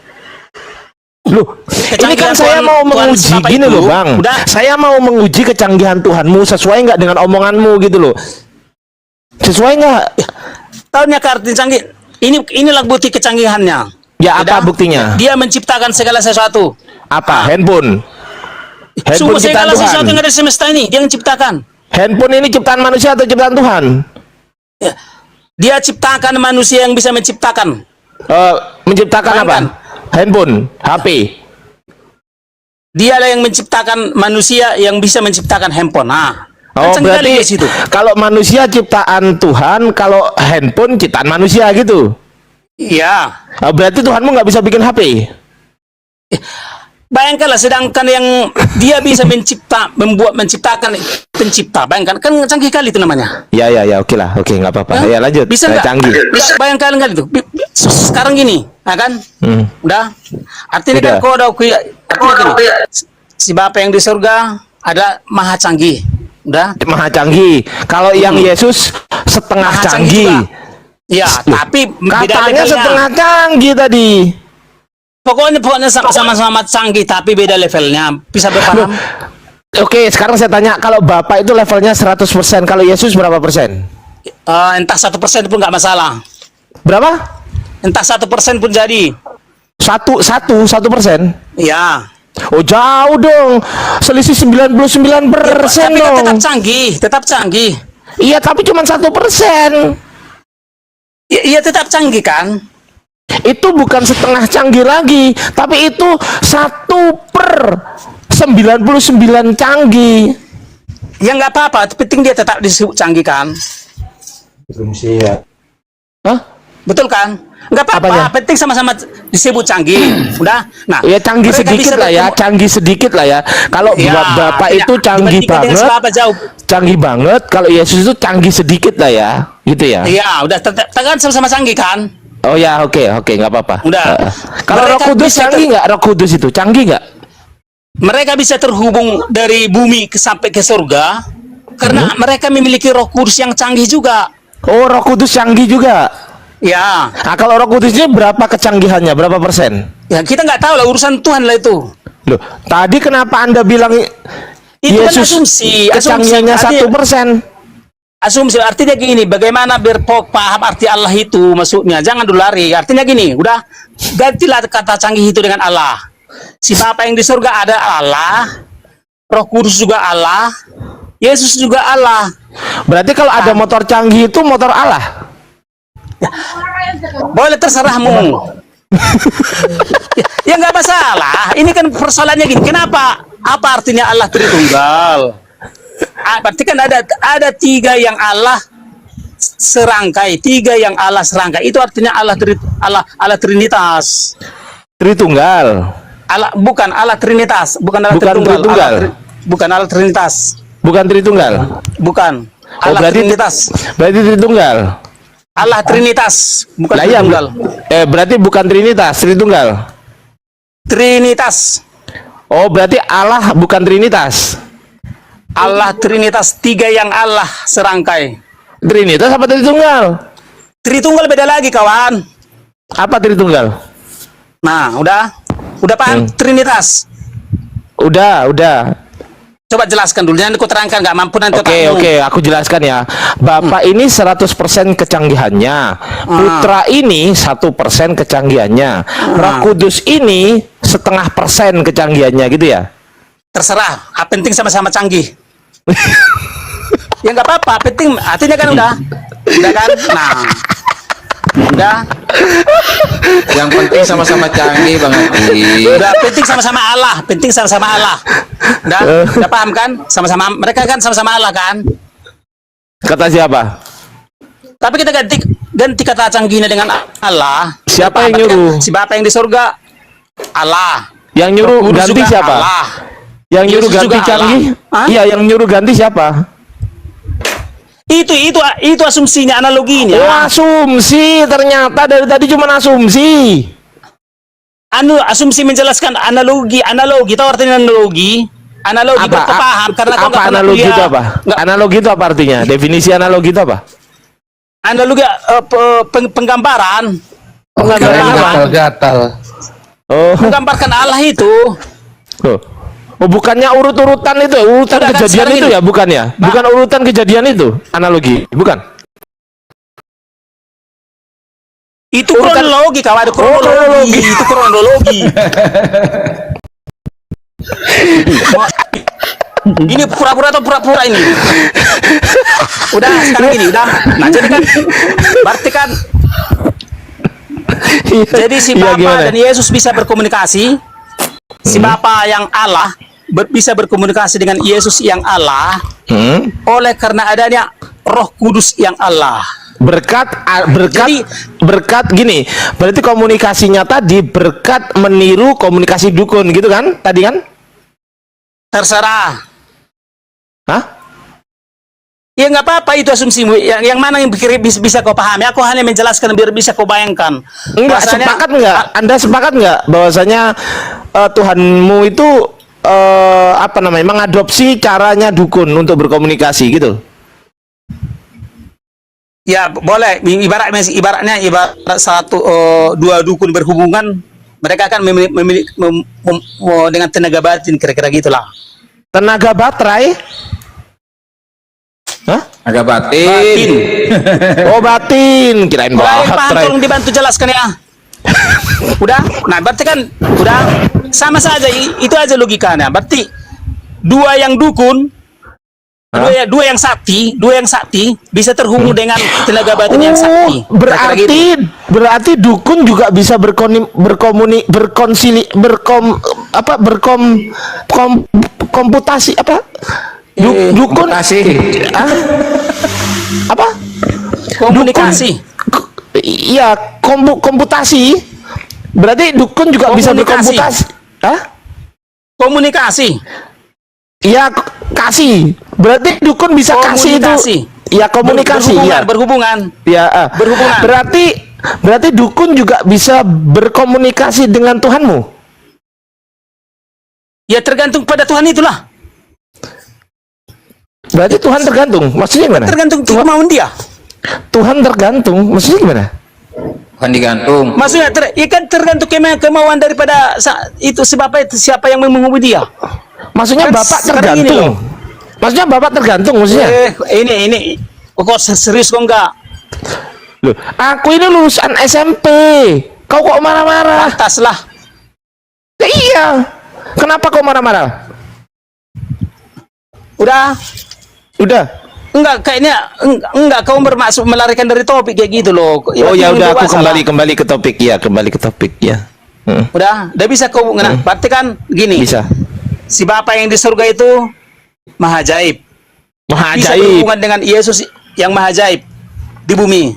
Loh, ini kan Kecanggihan saya mau Tuhan menguji Bapak gini itu, loh, Bang. udah. Saya mau menguji kecanggihan Tuhanmu sesuai nggak dengan omonganmu gitu loh. Sesuai nggak? Tahunya ke arti canggih. Inilah bukti kecanggihannya. Ya, Udah. apa buktinya? Dia menciptakan segala sesuatu. Apa? Handphone. Semua Handphone ciptaan segala sesuatu Tuhan. yang ada di semesta ini dia yang ciptakan. Handphone ini ciptaan manusia atau ciptaan Tuhan? Ya. Dia ciptakan manusia yang bisa menciptakan. Menciptakan apa? Bayangkan. Handphone, HP. Dialah yang menciptakan manusia yang bisa menciptakan handphone. Nah, Oh, canggih kali berarti di situ. kalau manusia ciptaan Tuhan, kalau handphone ciptaan manusia gitu. Iya. Berarti Tuhanmu nggak bisa bikin HP. Bayangkanlah, sedangkan yang dia bisa menciptakan pencipta. Bayangkan, kan canggih kali itu namanya. Ya, oke lah, oke, nggak apa-apa. Hah? Ya lanjut. Bisa nggak? Canggih. Bayangkan kali itu. Sekarang gini, kan? Udah. Artinya Udah. kan kau udah artinya gini. Si Bapa yang di surga ada maha canggih. Udah. Maha canggih. Kalau yang Yesus setengah Maha canggih. juga. Ya, tapi beda Katanya levelnya. setengah canggih tadi. Pokoknya sama-sama canggih, tapi beda levelnya. Bisa berpaham? Oke, sekarang saya tanya, kalau Bapak itu levelnya 100%, kalau Yesus berapa persen? Entah 1% pun nggak masalah. Berapa? Entah 1% pun jadi. 1%? Ya. Oh, jauh dong. Selisih 99% Tapi kan dong. tetap canggih. Iya, tapi cuma 1%. Iya, tetap canggih kan? Itu bukan setengah canggih lagi, tapi itu 1/99 canggih. Ya nggak apa-apa, penting dia tetap disebut canggih kan? Hah? Betul kan? Nggak apa-apa, Apanya? penting sama-sama disebut canggih. Udah. Nah, Ya canggih mereka sedikit bisa lah ya, bertemu. canggih sedikit lah ya. Kalau Ya, Bapak artinya itu canggih dibandingkan dengan banget, siapa jauh. canggih banget. Kalau Yesus itu canggih sedikit lah ya, gitu ya. Iya, udah kan sama-sama canggih kan? Oh ya, oke, nggak apa-apa. Udah. Kalau Roh Mereka Kudus bisa canggih nggak? Roh Kudus itu canggih nggak? Mereka bisa terhubung dari bumi sampai ke surga karena mereka memiliki Roh Kudus yang canggih juga. Oh, Roh Kudus canggih juga. Ya, Nah, kalau Roh Kudusnya berapa kecanggihannya? Berapa persen? ya kita nggak tahu lah, urusan Tuhan lah itu. Loh, tadi kenapa Anda bilang Itu kan Yesus asumsi. kecanggihannya Artinya- 1%? Asumsi artinya gini, bagaimana paham arti Allah itu maksudnya. Jangan dulu lari. Artinya gini, udah gantilah kata canggih itu dengan Allah. Si Bapa yang di surga ada Allah, Roh Kudus juga Allah, Yesus juga Allah. Berarti kalau ada motor canggih itu motor Allah. Boleh terserahmu. Ya nggak masalah. Ini kan persoalannya gini. Kenapa? Apa artinya Allah Tritunggal? Berarti kan ada tiga yang Allah serangkai, tiga yang Allah serangkai. Itu artinya Allah Trinitas. Tritunggal. Allah bukan Allah Trinitas, bukan Allah Bukan Tritunggal. Tritunggal. Bukan Allah Trinitas. Bukan Tritunggal. Bukan. Oh, Allah Trinitas. berarti Tritunggal. Allah Trinitas, bukan Lah iya, Tritunggal. berarti bukan Trinitas, Tritunggal. Trinitas. Oh, berarti Allah bukan Trinitas. Allah Trinitas, tiga yang Allah serangkai. Trinitas apa Tritunggal? Tritunggal beda lagi, kawan. Apa Tritunggal? Nah, udah paham Trinitas. Udah. Coba jelaskan dulu, jangan aku terangkan, nggak mampu nanti Oke, aku jelaskan ya. Bapak ini 100% kecanggihannya. Putra ini 1% kecanggihannya. Roh Kudus ini 0,5% kecanggihannya gitu ya. Terserah, penting sama-sama canggih. Ya nggak apa-apa, penting artinya kan udah kan. Nah, udah Yang penting sama-sama canggih Bang Adi. penting sama-sama Allah, penting sama-sama Allah. Udah paham kan? Sama-sama mereka kan sama-sama Allah kan. Kata siapa? Tapi kita ganti kata canggihnya dengan Allah. Siapa yang Berarti kan nyuruh? si Bapa yang di surga Allah. Yang nyuruh Kudus ganti juga siapa? Allah. Yang nyuruh Yesus ganti juga canggih? Allah. Hah? Iya, yang nyuruh ganti siapa? Itu asumsinya, analoginya. Oh, asumsi. Ternyata dari tadi cuma asumsi. Asumsi menjelaskan analogi. Tahu artinya analogi? Analogi berpaham karena kau apa nggak pernah analogi kuliah. itu apa? Nggak, Analogi itu apa artinya? Definisi analogi itu apa? analogi penggambaran. Keren Apa? gatal-gatal. Oh, Menggambarkan Allah itu. oh bukannya urut-urutan itu, urutan Udah kan, kejadian sekarang itu ini. ya, bukan ya? Bukan urutan kejadian itu, analogi, bukan? Itu kronologi, kawan. Ada kronologi. Itu kronologi. Ini pura-pura atau pura-pura ini? Udah, sekarang gini, udah. Nah, jadi kan, berarti kan, jadi si Iya, Bapa gimana? dan Yesus bisa berkomunikasi. Si Bapa yang Allah bisa berkomunikasi dengan Yesus yang Allah Hmm? oleh karena adanya Roh Kudus yang Allah. berkat gini. Berarti komunikasinya tadi berkat meniru komunikasi dukun gitu kan? Tadi kan? Terserah. Hah? Ya nggak apa-apa itu asumsimu. Yang mana yang bisa kau pahami? Aku hanya menjelaskan biar bisa kau bayangkan. Enggak, Bahasanya- sepakat enggak? Anda sepakat enggak bahwasanya Tuhanmu itu apa namanya? Mengadopsi caranya dukun untuk berkomunikasi gitu? Ya boleh. Ibaratnya dua dukun berhubungan, mereka akan dengan tenaga batin kira-kira gitulah. Tenaga baterai? Hah? Agak batin. Batin. Oh, batin. Kirain Baik, Pak, baterai. tolong dibantu jelaskan ya. Udah? Nah, berarti kan udah sama saja, itu aja logikanya. Berarti dua yang dukun, dua yang sakti bisa terhubung dengan tenaga batin yang sakti. Kira-kira gitu. Berarti dukun juga bisa komputasi apa? Dukun ah? Apa? Komunikasi. Iya, komputasi. Berarti dukun juga bisa Komunikasi. berkomputasi. Hah? Komunikasi. Iya, kasih. Berarti dukun bisa kasih Komunikasi. itu. Ya, komunikasi ya. Berhubungan. Ya, Berhubungan. Berarti dukun juga bisa berkomunikasi dengan Tuhanmu. Ya tergantung pada Tuhan itulah. Berarti Tuhan tergantung. Maksudnya gimana? Tergantung kemauan dia. Tuhan tergantung. Maksudnya gimana? Bukan digantung. Maksudnya tergantung kemauan daripada siapa yang menghubungi dia. Maksudnya Kan Bapak sekarang ini tergantung. loh. Maksudnya Bapak tergantung maksudnya. Ini kok serius kok enggak? Loh, aku ini lulusan SMP. Kau kok marah-marah? Pantas lah. Ya, iya. Kenapa kau marah-marah? Udah. Enggak, kayaknya enggak kau bermaksud melarikan dari topik kayak gitu loh. Oh ya udah, aku Dewasa lah. kembali ke topik ya, kembali ke topik ya. Udah bisa kau berarti kan gini. Bisa. Si Bapa yang di surga itu maha ajaib. Maha Bisa ajaib. berhubungan dengan Yesus yang maha ajaib di bumi.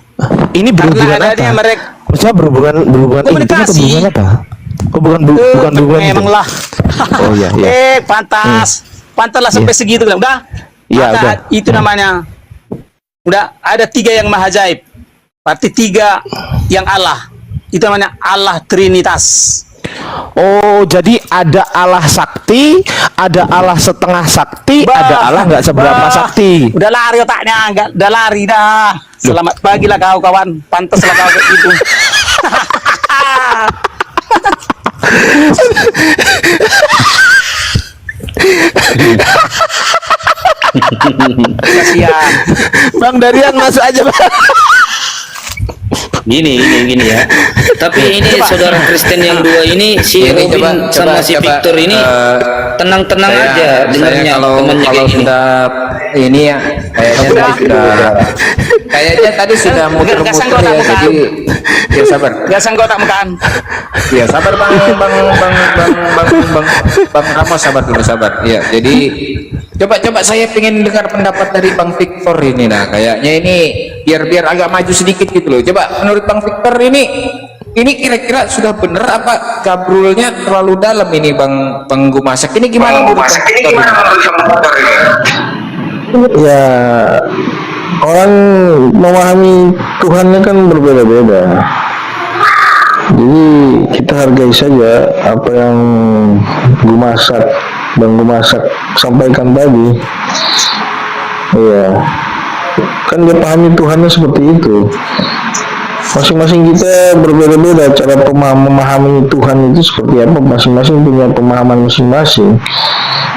Ini berhubungan Karena adanya apa? mereka Maksudnya berhubungan komunikasi. intim atau hubungan apa? Oh, bukan hubungan memang intim. lah. Oh iya, iya. Pantas. Pantas lah sampai segitu kan. Udah. Iya, Maka udah. itu namanya. Udah ada 3 yang maha ajaib. Berarti 3 yang Allah. Itu namanya Allah Trinitas. Oh, jadi ada Allah sakti, ada Allah setengah sakti, ada Allah nggak seberapa sakti. Udah lari otaknya, udah lari dah. Selamat pagi lah kau kawan. Pantas lah kau kayak gitu. Kasihan. Bang Darian masuk aja, Bang. Gini ya. Tapi ini saudara Kristen yang dua ini si Ini Robin sama si Victor ini tenang-tenang aja dengarnya temannya kalau kayak gini. sudah ini ya kayaknya tadi sudah muter-muter Nggak sanggup ya, tak jadi ya sabar. Gak sanggup tak makan. Ya sabar bang Ramos, sabar dulu, sabar. Ya, jadi coba saya pengen dengar pendapat dari Bang Victor ini. Nah kayaknya ini biar agak maju sedikit gitu loh. Coba menurut Bang Victor ini kira-kira sudah bener apa gabrulnya terlalu dalam ini Bang Gumasak ini gimana menurut Bang Victor ini? Ya, orang memahami Tuhannya kan berbeda-beda. Jadi kita hargai saja apa yang Bang Gumasak sampaikan tadi. Iya, kan dia pahami Tuhannya seperti itu. Masing-masing kita berbeda-beda cara memahami Tuhan itu seperti apa. Masing-masing punya pemahaman masing-masing.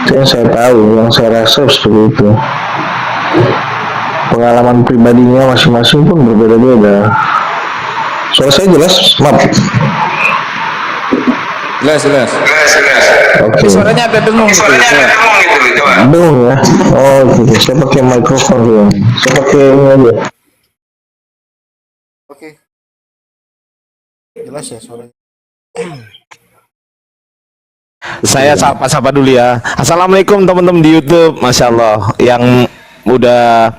Itu yang saya tahu, yang saya rasa seperti itu. Pengalaman pribadinya masing-masing pun berbeda-beda. Suara saya jelas? Maaf. Jelas. Oke. Suaranya agak dengung gitu. Bingung ya? Oh gitu. Saya pakai mikrofon ya. Saya pakai ini aja. Oke. Jelas ya suaranya. Saya sapa dulu ya. Assalamualaikum teman-teman di YouTube. Masya Allah yang udah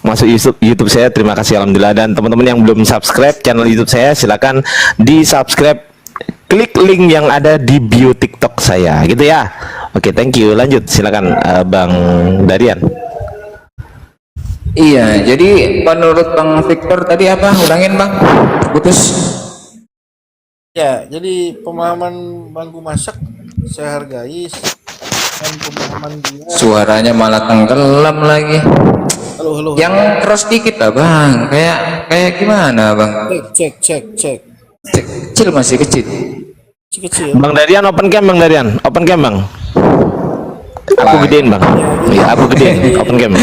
masuk YouTube saya. Terima kasih alhamdulillah. Dan teman-teman yang belum subscribe channel YouTube saya, silakan di subscribe, klik link yang ada di bio TikTok saya gitu ya. Oke, thank you. Lanjut silakan Bang Darian. Iya, jadi menurut Bang Victor tadi apa? Ulangin Bang, putus. Ya, jadi pemahaman Bang Gumasak saya hargai, dan pemahaman dia. Suaranya malah tenggelam lagi. Halo, halo. Yang cross dikit lah Bang, kayak gimana Bang? Cek. Kecil, masih kecil. Kecil. Bang Darian open cam, Bang Darian. Open cam, Bang. Aku gedein, Bang. Iya, aku gedein. Open cam.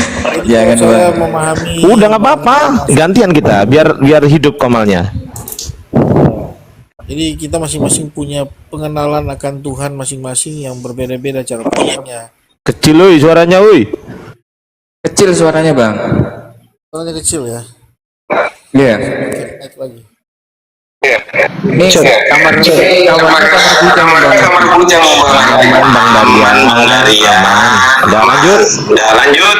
Jangan Saya Bang. memahami. Udah nggak apa-apa, gantian kita biar hidup komalnya. Jadi kita masing-masing punya pengenalan akan Tuhan masing-masing yang berbeda-beda cara pandangnya. Kecil woi suaranya woi. Kecil suaranya Bang. Soalnya kecil ya. Iya. Naik lagi. Ini kamar bujang Bang. Aman Bang Darian. Aman. Udah lanjut.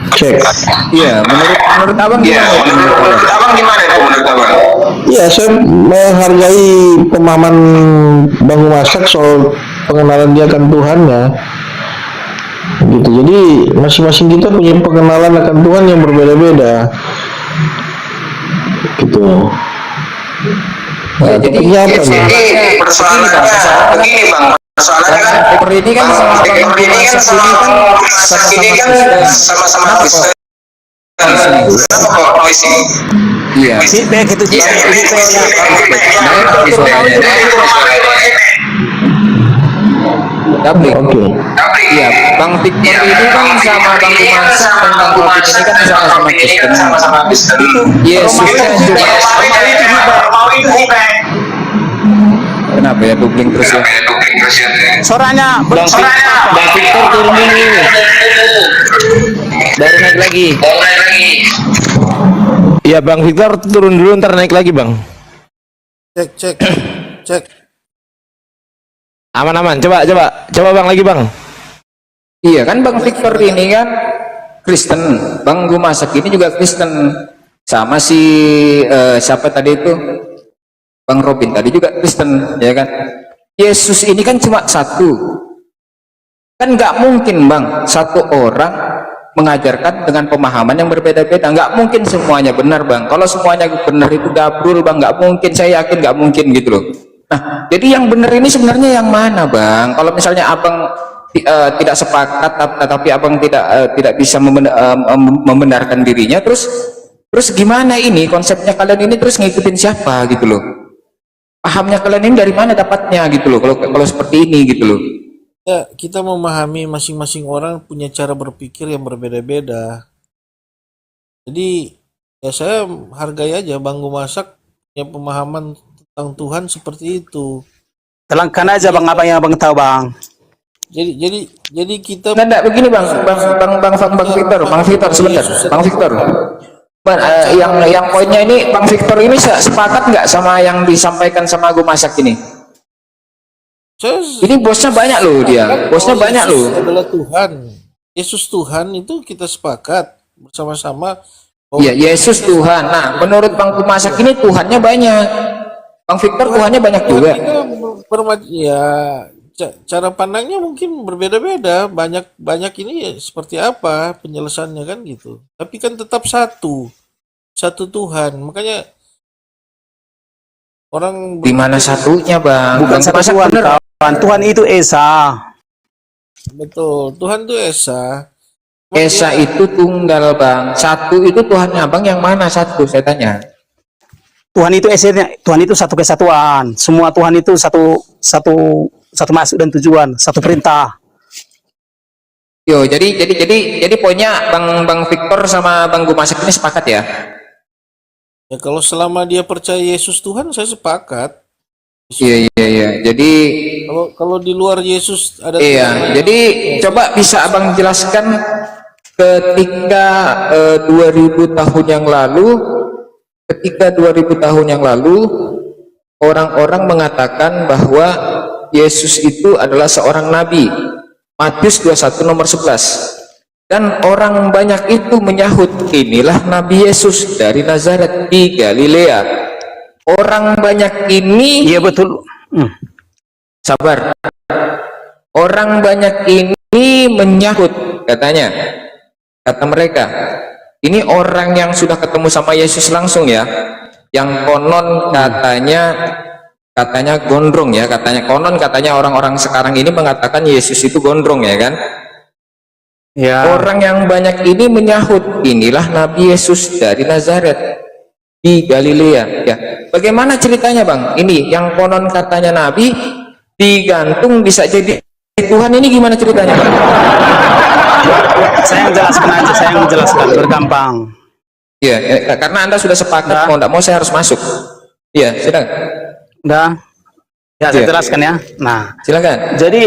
Cek. Iya, menurut Abang gimana? Menurut Abang? Ya, saya menghargai pemahaman Bang Masak soal pengenalan dia akan Tuhannya. Gitu. Jadi masing-masing kita punya pengenalan akan Tuhan yang berbeda-beda. Gitu. Nah, jadi apa nih? begini Bang. Soalnya kan ini kan sama-sama Kristen. Kenapa kok sini? Iya. Feedback itu juga. Tapi, Oke. iya, Bang Victor ini kan sama Bang Gumasak dan Bang Robin ini kan sama-sama Kristen. Yesusnya cuma kenapa ya dubling terus ya? Suaranya Bang Victor turun dulu. Baru naik lagi. Iya Bang Victor turun dulu ntar naik lagi Bang. Cek. Aman. Coba Bang lagi Bang. Iya kan Bang Victor ini kan Kristen, Bang Gumasak ini juga Kristen, sama si siapa tadi itu Bang Robin tadi juga Kristen, ya kan? Yesus ini kan cuma satu, kan nggak mungkin Bang satu orang mengajarkan dengan pemahaman yang berbeda-beda, nggak mungkin semuanya benar Bang. Kalau semuanya benar itu gabrul Bang, nggak mungkin, saya yakin nggak mungkin gitu loh. Nah, jadi yang benar ini sebenarnya yang mana Bang? Kalau misalnya Abang tidak sepakat, tapi Abang tidak bisa membenarkan dirinya, terus gimana ini konsepnya kalian ini, terus ngikutin siapa gitu loh? Pahamnya kalian ini dari mana dapatnya gitu loh, kalau seperti ini gitu loh. Ya, kita memahami masing-masing orang punya cara berpikir yang berbeda-beda. Jadi ya saya hargai aja Bang Gumasak punya pemahaman tentang Tuhan seperti itu. Telangkan aja Bang apa yang Abang tahu Bang. Jadi kita Nggak begini Bang Victor sebentar, Bang Victor. Yang poinnya ini Bang Victor ini sepakat nggak sama yang disampaikan sama Gumasak ini? Ini bosnya banyak loh dia, bosnya banyak loh. Yesus adalah Tuhan. Yesus Tuhan itu kita sepakat bersama-sama. Iya, Yesus Tuhan. Nah, menurut Bang Gumasak ini Tuhannya banyak. Bang Victor Tuhannya banyak juga. Ya, cara pandangnya mungkin berbeda-beda. Banyak ini ya, seperti apa penjelasannya kan gitu. Tapi kan tetap satu Tuhan. Makanya orang Di mana satunya Bang? Bukan Bang satu Gumasak Tuhan, bener. kawan. Tuhan itu Esa. betul, Tuhan itu Esa. Esa itu tunggal Bang. Satu itu Tuhannya Bang yang mana satu? Saya tanya. Tuhan itu esenya, Tuhan itu satu kesatuan. Semua Tuhan itu satu masuk dan tujuan, satu perintah. Yo, jadi poinnya Bang Victor sama Bang Gumasak ini sepakat ya? Ya kalau selama dia percaya Yesus Tuhan, saya sepakat. Iya. Jadi Kalau di luar Yesus ada iya. Jadi coba bisa Abang jelaskan ketika 2000 tahun yang lalu orang-orang mengatakan bahwa Yesus itu adalah seorang nabi. Matius 21 nomor 11. Dan orang banyak itu menyahut, inilah Nabi Yesus dari Nazaret di Galilea. Orang banyak ini, Iya betul. sabar. Orang banyak ini menyahut, katanya, kata mereka. Ini orang yang sudah ketemu sama Yesus langsung ya, yang konon katanya gondrong ya, katanya orang-orang sekarang ini mengatakan Yesus itu gondrong ya kan. Ya. Orang yang banyak ini menyahut, inilah Nabi Yesus dari Nazaret di Galilea. Ya, bagaimana ceritanya bang? Ini yang konon katanya Nabi digantung bisa jadi Tuhan, ini gimana ceritanya bang? Saya menjelaskan aja, saya menjelaskan bergampang. Iya, karena Anda sudah sepakat, mau tidak mau saya harus masuk. Iya, silakan. Udah. Ya, saya Iya. jelaskan ya. Nah, Silakan. jadi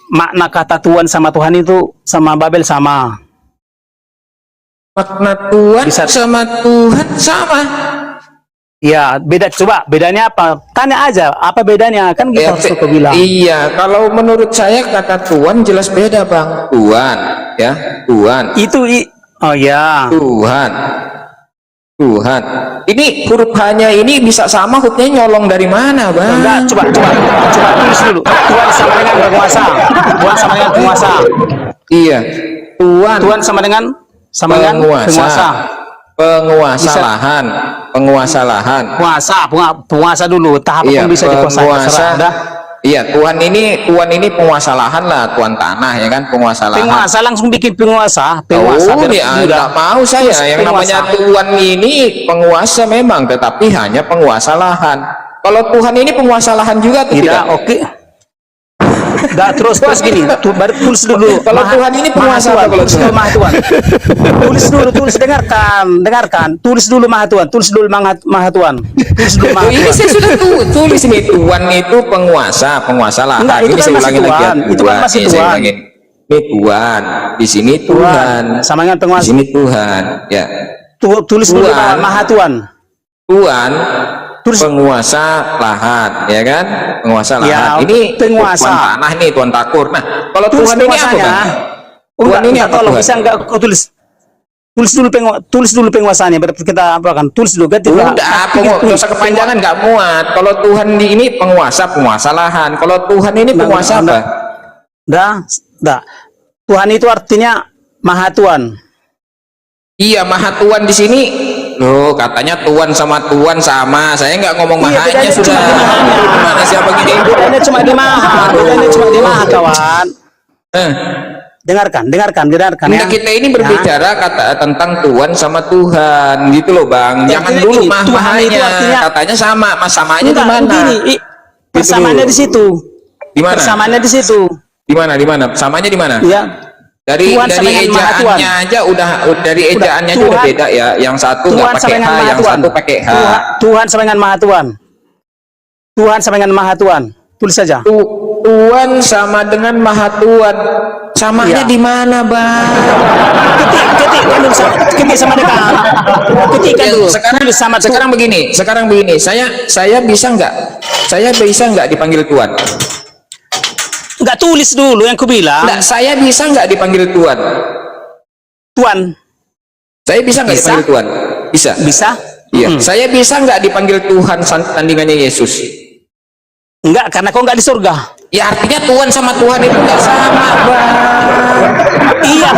makna kata Tuhan sama Tuhan itu sama Babel sama. Makna Tuhan Bisa- sama Tuhan sama. Ya, beda. Coba bedanya apa? Tanya aja, apa bedanya? Kan kita harus suka bilang. Iya, kalau menurut saya kata Tuhan jelas beda bang. Tuhan, ya, Tuhan. Oh ya. Tuhan. Ini huruf hanya ini bisa sama, hurufnya nyolong dari mana bang? Enggak, coba tulis dulu. Tuhan sama dengan penguasa. Tuhan sama dengan penguasa. Iya, Tuhan sama dengan penguasa. Penguasa Bisa- lahan. Penguasa dulu. Tahap Iya, pun bisa dikuasai. penguasa. Terserah, dah. Iya, Tuhan ini penguasa lahan lah, Tuhan tanah ya kan, penguasa lahan. Penguasa langsung bikin penguasa. Oh, biar ya, mudah. nggak mau saya. Terus Yang penguasa. namanya Tuhan ini penguasa memang, tetapi hanya penguasa lahan. Kalau Tuhan ini penguasa lahan juga atau Tidak, tidak? oke. Enggak, terus gini. Baru tulis dulu. Kalau Tuhan ini penguasa apa kalau tulis Tuhan? dulu Maha Tuhan. Tulis dengarkan. Tulis dulu Maha Tuhan. Tulis dulu Maha Tuhan. Tulis dulu Maha Oh, ini Tuhan. saya sudah tulis ini, Tuhan itu penguasa lahan. Enggak, itu Ini kan saya masih ulangin lagi ya. Tuhan. Itu kan masih Ini saya Tuhan. ulangin. Ini Tuhan, di sini Tuhan, Sama dengan di penguasa. sini Tuhan, ya. Tulis dulu Tuhan. Maha Tuhan. Tuhan Tulis- penguasa lahan, ya kan? Penguasa Ya, lahan. Ini penguasa. Tuhan tanah nih, Tuhan takur. Nah, kalau Tulis Tuhan ini apa penguasanya. kan? Oh, Tuhan ini enggak, apa tolong Tuhan? bisa enggak kau tulis. Tulis dulu penguasanya. Berarti kita apa kan? Tulis dulu ganti. Udah, nggak usah kepanjangan, nggak muat. Kalau Tuhan ini penguasa lahan. Kalau Tuhan ini penguasa apa? Dah. Tuhan itu artinya Maha Tuhan. Iya, Maha Tuhan di sini. Loh, katanya Tuhan sama Tuhan sama. Saya nggak ngomong Iya, mahanya bedanya sudah. cuma di mahanya. Gimana siapa gini? Bedanya cuma di Maha, kawan. Eh, Dengarkan Nah, ya. kita ini berbicara tentang Tuhan sama Tuhan gitu loh bang. Ya, Jangan gini, dulu gini, Tuhan itu mahanya. artinya- Katanya sama, samanya di Enggak, mana? begini, persamaannya dulu. di situ. Di mana? Persamaannya di situ. Di mana? Samanya di mana? Ya. Dari Tuhan sama dengan Maha Tuhan. ejaannya aja udah dari ejaannya aja udah Tuhan- beda ya. Yang satu nggak Tuhan sama pakai dengan H, Maha yang Tuhan. satu pakai H. Tuhan sama dengan Maha Tuhan. Tuhan sama dengan Maha Tuhan. Tulis saja. Tuhan sama dengan Maha Tuhan. Samanya Iya. di mana, Bang? Ketik sama dengan. Ketikkan Ya, dulu. sekarang Tulis sama sekarang begini. Saya bisa nggak dipanggil Tuhan? Enggak, tulis dulu yang ku bilang. Nggak, saya bisa nggak dipanggil Tuhan? Tuhan. Saya bisa nggak Bisa. dipanggil Tuhan? Bisa. Bisa? Iya. Saya bisa nggak dipanggil Tuhan tandingannya Yesus? Enggak, karena kau enggak di surga. Ya artinya Tuhan sama Tuhan itu nggak sama, Bang. Iya,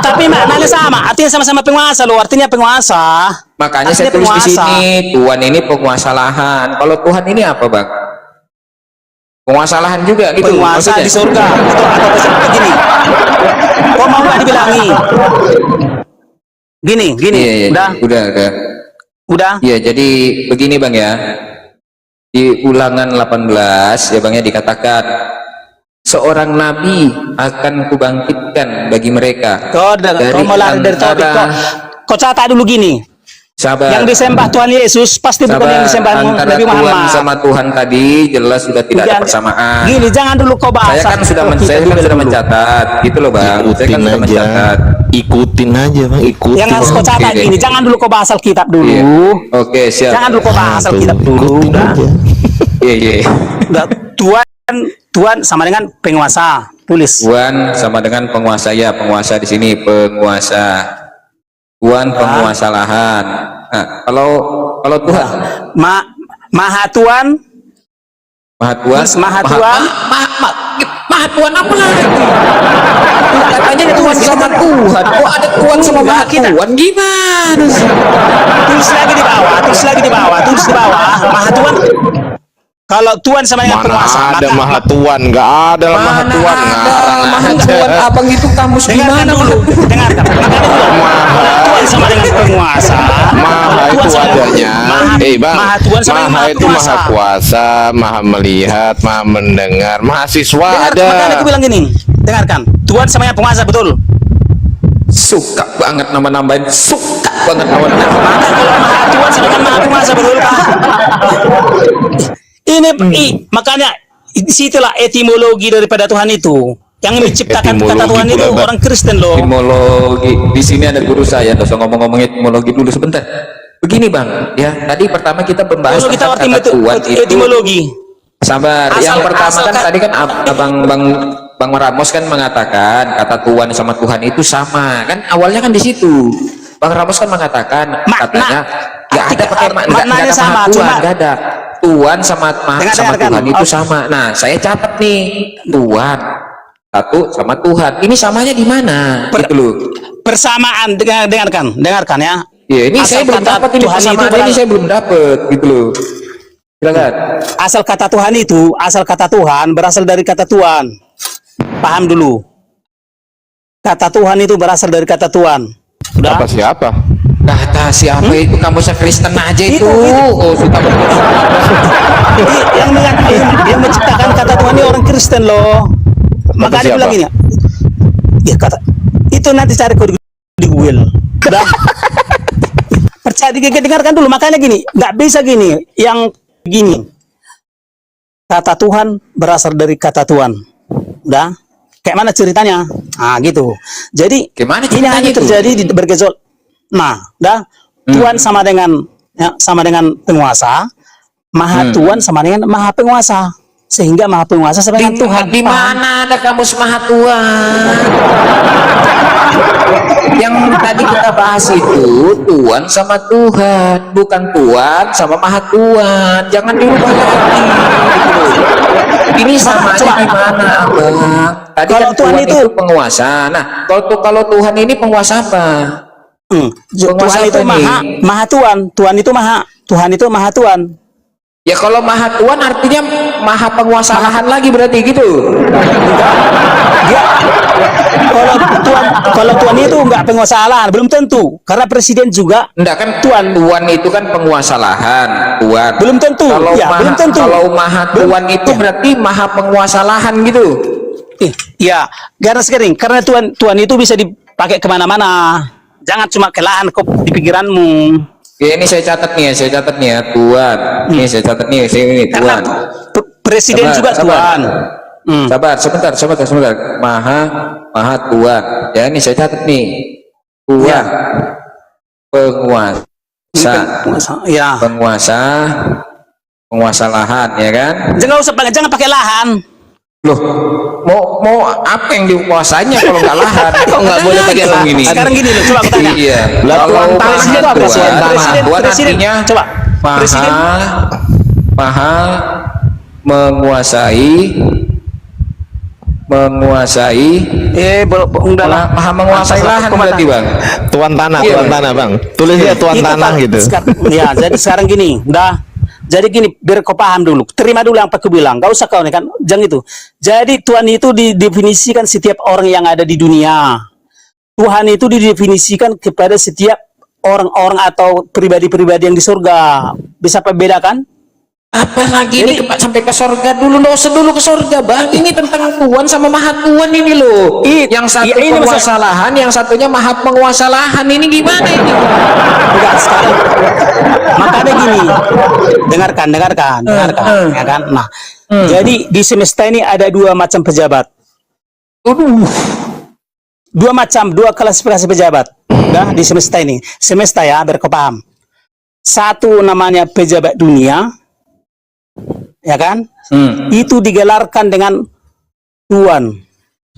tapi maknanya sama. Artinya sama-sama penguasa loh. Artinya penguasa. Makanya saya Artinya tulis di penguasa. sini Tuhan ini penguasa lahan. Kalau Tuhan ini apa, Bang? Penguasa lahan juga gitu. Penguasa maksudnya. di surga. Atau begini. Kau mau nggak dibilangi? Gini. Iya, Udah. Udah. Iya, jadi begini Bang ya. Di Ulangan 18 ya Bang ya dikatakan seorang nabi akan kubangkitkan bagi mereka. Kau mau lari dari topik kok. Kau catat dulu gini. Sabar. Yang disembah Tuhan Yesus pasti bukan yang disembah antara Nabi Tuhan Muhammad. sama Tuhan tadi jelas sudah tidak ada Jangan- persamaan. Gini, jangan dulu kau bahas. Saya kan sudah mencatat gitu loh Bang. Saya kan sudah mencatat. Ikutin aja bang, ikutin. Yang harus kau catat Oke, gini, deh. jangan dulu kau bahas Alkitab dulu. Iya. Oke, siap. Jangan dulu kau bahas Alkitab dulu. Ikutin Udah. aja. Iya. Udah. Tuhan sama dengan penguasa. tulis. Tuhan sama dengan penguasa, ya penguasa di sini penguasa. Tuhan penguasa lahan. Nah, kalau Tuhan Maha Tuhan, Maha Tuhan, Maha Tuhan. Maha Tuhan apa lagi? Katanya Tuhan sama Tuhan. Kok ada Tuhan sama Maha Tuhan? Gimana sih? Tulis lagi di bawah, tulis lagi di bawah, tulis di bawah. Maha Tuhan. Kalau Tuhan sama dengan Mana penguasa, ada maka Maha Tuhan? Nggak ada lah Maha Tuhan. Ngarang Maha aja. Tuhan, abang itu kamus dengarkan gimana? dulu, dengarkan. Makanya dulu. Kalau Tuhan sama dengan penguasa. Maha Tuhan itu sama- adanya. Bang. Maha Tuhan sama dengan Maha Maha itu Penguasa. maha kuasa, maha melihat, maha mendengar. Mahasiswa Dengarkan, makanya ada. aku bilang gini, dengarkan. Tuhan sama dengan penguasa, betul. Suka banget nama-nambahin, suka banget nama-nambahin. Maka kalau Maha Tuhan sama dengan Maha Penguasa, betul Pak? Ini makanya disitulah etimologi daripada Tuhan itu. Yang menciptakan kata Etimologi Tuhan itu pula, Bang. orang Kristen loh. Etimologi, di sini ada guru saya, dosa ngomong-ngomong etimologi dulu sebentar. Begini bang, ya tadi pertama kita membahas Kalau kita tentang arti kata Tuhan itu. etimologi. Sabar, yang pertama kan tadi kan Bang Ramos kan mengatakan kata Tuhan sama Tuhan itu sama, kan awalnya kan di situ. Bang Ramos kan mengatakan katanya nggak ada pakai nggak maknanya ada sama, Maha Tuhan, cuma- nggak ada Tuhan sama Dengarkan. Tuhan itu Oh. sama. Nah saya catat nih Tuhan satu sama Tuhan ini samanya di mana? Gitu loh. Persamaan, dengarkan ya. Ya ini Asal saya belum kata dapat ini Tuhan itu persamaan ini saya belum dapat gitu loh. Silakan. Asal kata Tuhan berasal dari kata Tuhan. Paham dulu. Kata Tuhan itu berasal dari kata Tuhan. Udah? Apa siapa? Kata siapa itu kamu Kristen aja itu. Oh suka banget. yang menciptakan kata Tuhan ini orang Kristen loh. Makanya siapa? bilang gini. Ya kata itu nanti cari di Google. Udah. Percaya dengarkan dulu. Makanya gini, nggak bisa gini. Yang gini. Kata Tuhan berasal dari kata Tuhan. Udah. Kayak mana ceritanya? Ah gitu. Jadi Gimana ini ceritanya hanya itu? terjadi di bergejolak. Nah, dah Tuhan sama dengan penguasa, Maha Tuhan sama dengan Maha Penguasa, sehingga Maha Penguasa sama dengan Tuhan. Di Paham? mana ada kamus Maha Tuhan? Yang tadi kita bahas itu Tuhan sama Tuhan, bukan Tuhan sama Maha Tuhan. Jangan dirubah lagi. Ini sama aja Coba. di mana, Abang? Tadi Kalau kan Tuhan Tuhan itu- itu penguasa. Nah, kalau Tuhan ini penguasa apa? Penguasa Tuhan itu apa nih? Maha Tuhan. Tuhan itu Maha Tuhan. Ya kalau Maha Tuhan artinya Maha penguasa lahan lagi berarti gitu. Dia kalau Tuhan itu enggak penguasa lahan, belum tentu. Karena presiden juga Enggak kan Tuhan. Tuhan itu kan penguasa lahan, Tuhan. Belum tentu. Kalau Ya, maha, belum tentu. Kalau Maha Tuhan itu Ya. berarti Maha penguasa lahan gitu. Ya, karena sekering. Karena Tuhan itu bisa dipakai kemana-mana. Jangan cuma ke lahan kok di pikiranmu. Ya ini saya catat nih ya, Tuhan. Ini saya catat nih, ini Karena Tuhan. presiden Sabar, juga sabar. Tuhan. Sabar, sebentar. Maha Tuhan. Ya ini saya catat nih. Tuhan. Ya. Penguasa. Ya. Penguasa lahan, ya kan? Jangan pakai lahan. Loh, mau apa yang dikuasainya kalau nggak lahan? Kok nggak boleh pakai lahan ini? Sekarang gini loh, coba aku tanya. Iya. Lah, Kalau Tuhan Maha Presiden itu apa? Tuhan, Presiden artinya coba. maha, Presiden. maha menguasai, Enggak lah. maha menguasai lahan berarti bang. Tuan tanah, Iya, tuan Bang. tanah, Bang. Tulis ya tuan Itu, tanah Pak. gitu. Ya, jadi sekarang gini, jadi gini, biar kau paham dulu. Terima dulu yang aku bilang. Gak usah kau nih kan, jangan itu. Jadi Tuhan itu didefinisikan setiap orang yang ada di dunia. Tuhan itu didefinisikan kepada setiap orang-orang atau pribadi-pribadi yang di surga. Bisa apa bedakan? Apa lagi ini sampai ke sorga dulu, nggak usah dulu ke sorga bang. Ini tentang Tuhan sama Maha Tuhan ini loh. Yang satu ini penguasa lahan, yang satunya Maha penguasa lahan. Ini gimana ini? Enggak sekarang. Makanya gini, dengarkan, ya kan? Nah, jadi di semesta ini ada dua macam pejabat. Dua klasifikasi pejabat. Di semesta ini. Semesta ya, biar kau paham. Satu namanya pejabat dunia, ya kan? Itu digelarkan dengan Tuhan.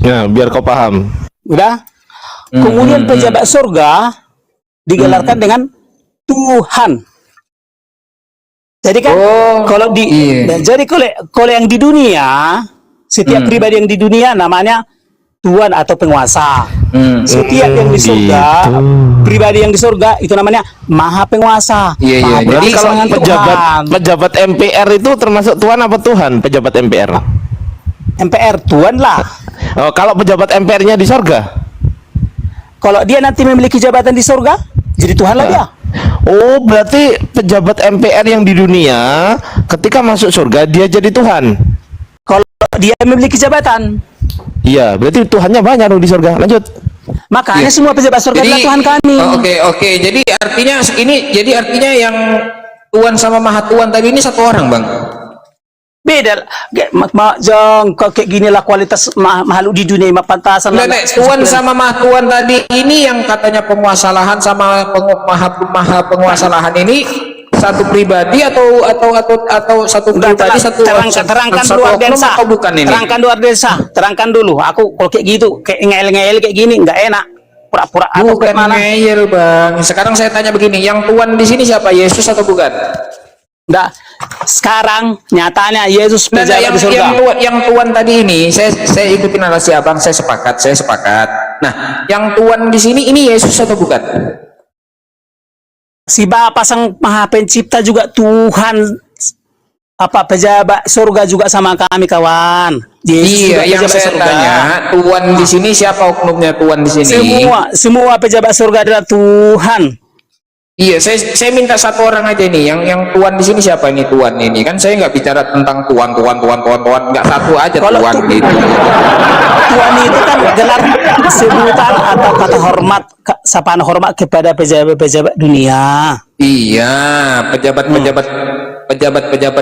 Nah, biar kau paham. Udah. Kemudian pejabat surga digelarkan dengan Tuhan. Jadi kan kalau di jadi kalau yang di dunia, setiap pribadi yang di dunia namanya Tuhan atau penguasa. Setiap yang di surga, pribadi yang di surga itu namanya Maha Penguasa. Maha Berarti kalau Penguasa Tuhan. pejabat MPR itu termasuk Tuhan apa Tuhan? Pejabat MPR. MPR Tuhan lah. Oh, kalau pejabat MPR-nya di surga? Kalau dia nanti memiliki jabatan di surga, jadi Tuhan lah dia. Oh, berarti pejabat MPR yang di dunia ketika masuk surga dia jadi Tuhan. Kalau dia memiliki jabatan, Iya, berarti Tuhannya banyak dong di surga. Lanjut. makanya semua pejabat surga adalah Tuhan kami. Oke. Jadi artinya yang Tuhan sama Maha Tuhan tadi ini satu orang, Bang. Beda, jong kok kayak gini lah kualitas makhluk di dunia pantasan. Tuhan sama Maha Tuhan tadi ini yang katanya penguasa lahan sama maha penguasa lahan ini satu pribadi atau satu pribadi satu terangkan satu luar oknum desa. atau bukan ini? Terangkan luar desa. Terangkan dulu. Aku kalau kayak gitu, kayak ngeyel kayak gini nggak enak. Pura-pura atau Bukan mana? ngeyel, Bang. Sekarang saya tanya begini, yang Tuhan di sini siapa? Yesus atau bukan? Nggak. Sekarang nyatanya Yesus pejabat di surga. Yang Tuhan tadi ini, saya ikutin narasi Abang, saya sepakat. Nah, yang Tuhan di sini ini Yesus atau bukan? Si Bapa Sang Maha Pencipta juga Tuhan. Apa pejabat surga juga sama kami, kawan. Yesus juga yang pejabat saya surga. tanya, Tuhan di sini siapa oknumnya Tuhan di sini? Semua pejabat surga adalah Tuhan. Iya, saya minta satu orang aja nih, yang Tuhan di sini siapa ini Tuhan ini? Kan saya nggak bicara tentang Tuhan, nggak satu aja Kalau Tuhan gitu. Tuhan itu kan gelar sebutan atau kata hormat, sapaan hormat kepada pejabat-pejabat dunia. Iya, pejabat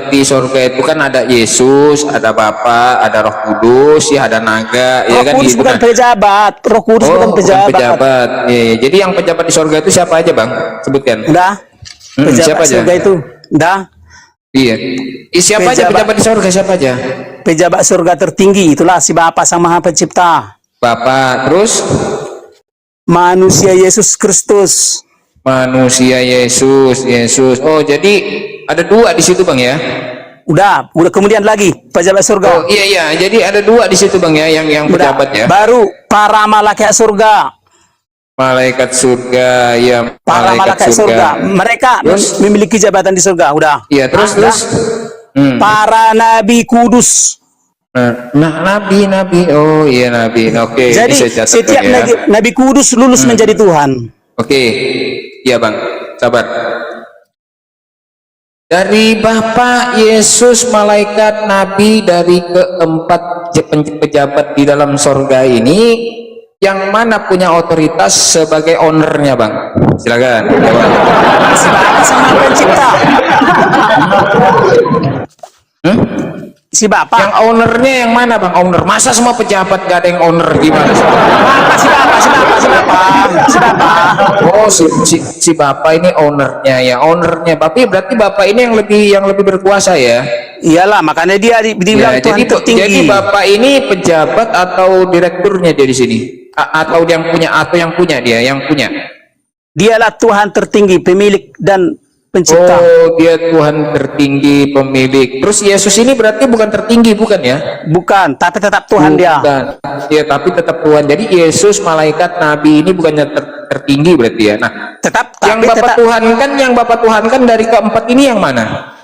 di surga itu kan ada Yesus, ada Bapa, ada Roh Kudus, ya ada naga, ya Roh kan Kudus gitu bukan kan. pejabat, Roh Kudus bukan pejabat. Iya. Jadi yang pejabat di surga itu siapa aja, Bang? Sebutkan. Udah, pejabat siapa aja? surga itu, udah. Iya. Siapa aja pejabat di surga, siapa aja? Pejabat surga tertinggi itulah si Bapa Sang Maha Pencipta. Bapak, terus Manusia Yesus Kristus. manusia Yesus. Oh, jadi ada dua di situ, Bang ya? Udah kemudian lagi pejabat surga. Oh iya, jadi ada dua di situ, Bang ya, yang Udah, pejabat ya. baru para malaikat surga. Malaikat surga, ya. Para malaikat surga. Mereka memiliki jabatan di surga. Udah. Iya, terus. Para nabi kudus. Nah, nabi. Oh iya, nabi. Oke. Jadi bisa catat, setiap Bang, ya. nabi kudus lulus menjadi Tuhan. Oke. Iya, Bang. Sabar. Dari Bapa, Yesus, malaikat, nabi, dari keempat pejabat di dalam sorga ini, yang mana punya otoritas sebagai ownernya, Bang? Silakan. Si Bapa Sang Maha Pencipta. Si Bapa. Yang ownernya yang mana, Bang? Owner. Masa semua pejabat gak ada yang owner, gimana? Si Bapa. Oh, si Bapak ini ownernya ya. Ownernya Bapak, berarti Bapak ini yang lebih berkuasa ya. Iyalah, makanya dia dibilang Ya, Tuhan tertinggi. jadi Bapak ini pejabat atau direkturnya dia di sini? Atau yang punya Dialah Tuhan tertinggi, pemilik dan pencipta. Oh, dia Tuhan tertinggi, pemilik. Terus Yesus ini berarti bukan tertinggi, bukan ya? Bukan, tapi tetap Tuhan dia. Bukan. Ya, tapi tetap Tuhan. Jadi Yesus, malaikat, nabi ini bukannya tertinggi berarti ya. Nah, Tetap, yang tapi Bapak tetap Tuhan kan dari keempat ini yang mana?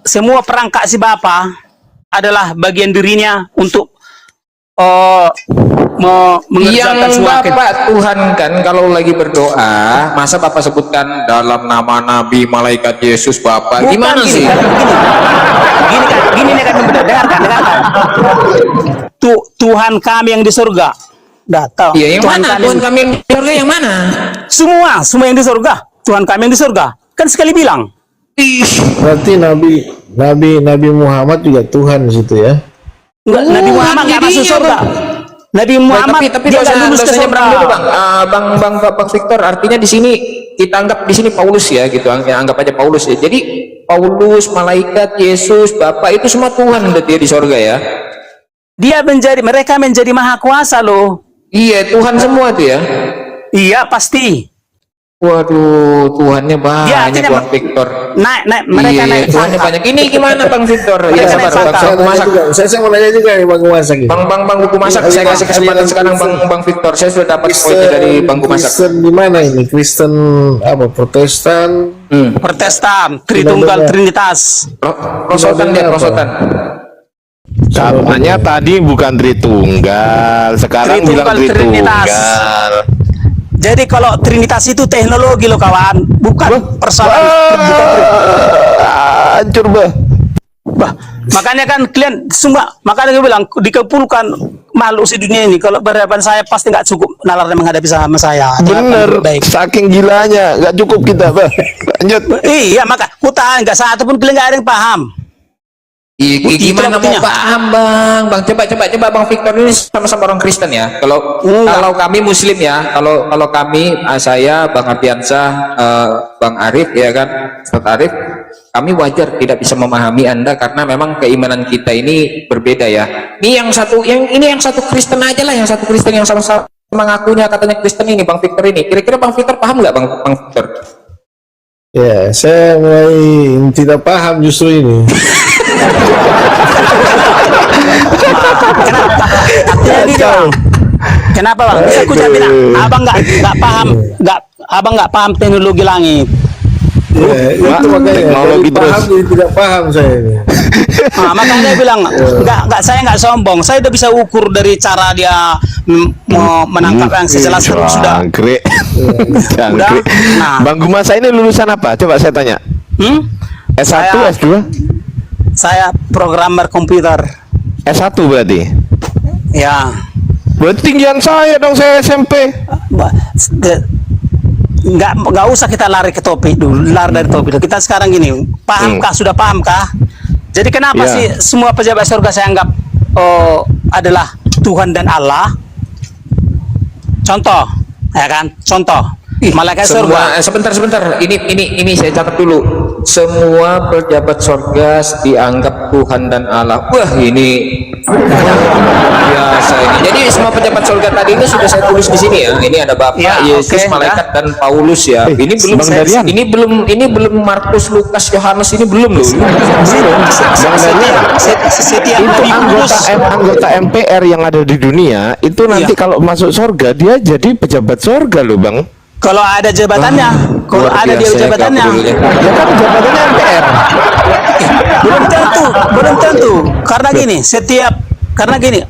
semua perangkat si Bapa adalah bagian dirinya untuk mengerjakan Yang semua Bapak Tuhan kan kalau lagi berdoa, masa Bapak sebutkan dalam nama nabi, malaikat, Yesus, Bapak? Bukan, Gimana sih? Gini nih kan dengarkan. Tuhan kami yang di surga. Datang. Iya, yang mana? Tuhan kami yang di surga yang mana? Semua yang di surga. Tuhan kami yang di surga. Kan sekali bilang. Berarti Nabi Muhammad juga Tuhan di situ ya. Enggak, Nabi Muhammad nggak masuk surga. Nabi Muhammad tapi dia nggak lulus ke dosanya surga. berapa dulu, Bang? Bang Victor, artinya di sini kita anggap di sini Paulus ya, gitu. Anggap aja Paulus ya. Jadi Paulus, malaikat, Yesus, Bapak itu semua Tuhan udah dia di surga ya. mereka menjadi maha kuasa loh. Iya, Tuhan semua tuh ya. Iya pasti. Waduh, Tuhannya Ya, banyak artinya Bang Victor. Mereka Iya, naik Tuhannya pangkat. banyak. Ini gimana Bang Victor? Ya, Mereka sabar, naik Bang. pangkat. Bang Masak. Saya mau nanya juga nih Bang Masak. Bang buku masak. Saya kasih kesempatan sekarang Bang Victor. Saya sudah dapat poinnya dari Bang Buku Masak. Kristen di mana ini? Kristen apa? Protestan? Protestan, Tritunggal, Trinitas. Prosotan dia, prosotan. Katanya tadi bukan Tritunggal, sekarang bilang Tritunggal, Tritunggal. Jadi kalau Trinitas itu teknologi loh kawan, bukan persoalan. Hancur bah. Bah, makanya kan kalian semua, makanya gue bilang dikumpulkan makhluk si dunia ini, kalau berhadapan saya pasti nggak cukup nalarnya menghadapi sama saya. Bener, Baik. saking gilanya, nggak cukup kita bah. Lanjut. Iya, maka kutahan nggak satu pun kalian nggak ada yang paham. Gimana mau buktinya. paham Bang? Coba Bang Victor ini sama-sama orang Kristen ya. Kalau kami Muslim ya, kalau kami saya Bang Ardiansyah, Bang Arif ya kan, Ustaz Arif, kami wajar tidak bisa memahami Anda karena memang keimanan kita ini berbeda ya. Ini yang satu Kristen aja lah, yang satu Kristen yang sama-sama mengakunya katanya Kristen ini Bang Victor ini. Kira-kira Bang Victor paham nggak Bang Victor? Ya, saya mulai tidak paham justru ini. Kenapa Bang? Bisa aku jawabin, abang nggak paham teknologi langit. Ya, itu makanya teknologi dari paham terus. jadi tidak paham saya ini. Nah, makanya dia bilang saya nggak sombong, saya udah bisa ukur dari cara dia menangkap yang sejelas sudah. Jangkrik. Udah. Nah. Bang Gumasa ini lulusan apa? Coba saya tanya. S1, Saya- S2? Saya programmer komputer. S1 berarti. Ya. Berarti tinggian saya dong, saya SMP. Nggak usah kita lari ke topik dulu, lari dari topik dulu. Kita sekarang gini, pahamkah sudah pahamkah? Jadi kenapa Ya. sih semua pejabat surga saya anggap adalah Tuhan dan Allah? Contoh, ya kan? Contoh, malaikat surga. Sebentar. Ini saya catat dulu. Semua pejabat surga dianggap Tuhan dan Allah. Wah, ini biasa ini. Jadi semua pejabat surga tadi itu sudah saya tulis di sini ya. Ini ada Bapak, Ya, Yesus, oke, malaikat dan Paulus ya. Ini belum Bang Darian. ini belum Markus, Lukas, Yohanes ini belum loh. Setiap Itu nabi kudus. anggota MPR yang ada di dunia itu nanti Iya. kalau masuk surga dia jadi pejabat surga loh bang. Kalau ada jabatannya, kalau Luar ada dia biasa ya, jabatannya, kabulnya. Ya kan jabatannya MPR. belum tentu. Karena gini,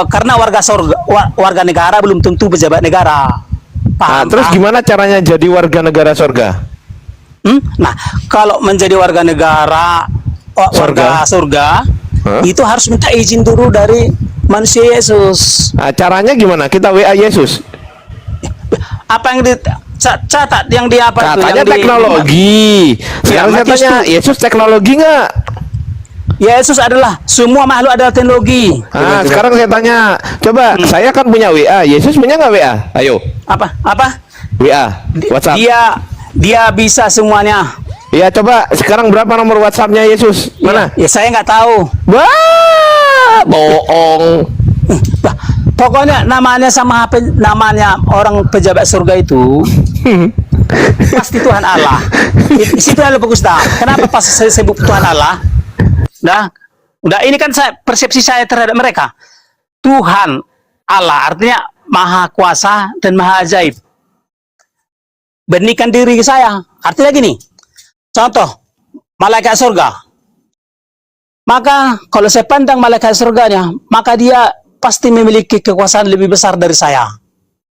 karena warga negara belum tentu pejabat negara. Nah, Paham? terus Paham? gimana caranya jadi warga negara surga? Nah, kalau menjadi warga negara warga surga, Hah? itu harus minta izin dulu dari manusia Yesus. Nah, caranya gimana? Kita WA Yesus. Apa yang dicatat yang di apa itu? Katanya Yang di- teknologi. Sekarang saya Matius tanya, tuh. Yesus teknologi nggak? Yesus adalah semua makhluk adalah teknologi. Nah, sekarang saya tanya, coba saya kan punya WA, Yesus punya nggak WA? Ayo, Apa? WA, WhatsApp. Dia bisa semuanya. Iya, coba sekarang berapa nomor WhatsAppnya Yesus? Mana? Ya saya nggak tahu. Wah, bohong. Bah, pokoknya namanya sama namanya orang pejabat surga itu pasti Tuhan Allah. Situ ada bagus dah. Kenapa pas saya sebut Tuhan Allah? Udah ini kan persepsi saya terhadap mereka. Tuhan Allah artinya maha kuasa dan maha ajaib. Bandingkan diri saya. Artinya gini. Contoh, malaikat surga. Maka kalau saya pandang malaikat surganya, maka dia pasti memiliki kekuasaan lebih besar dari saya.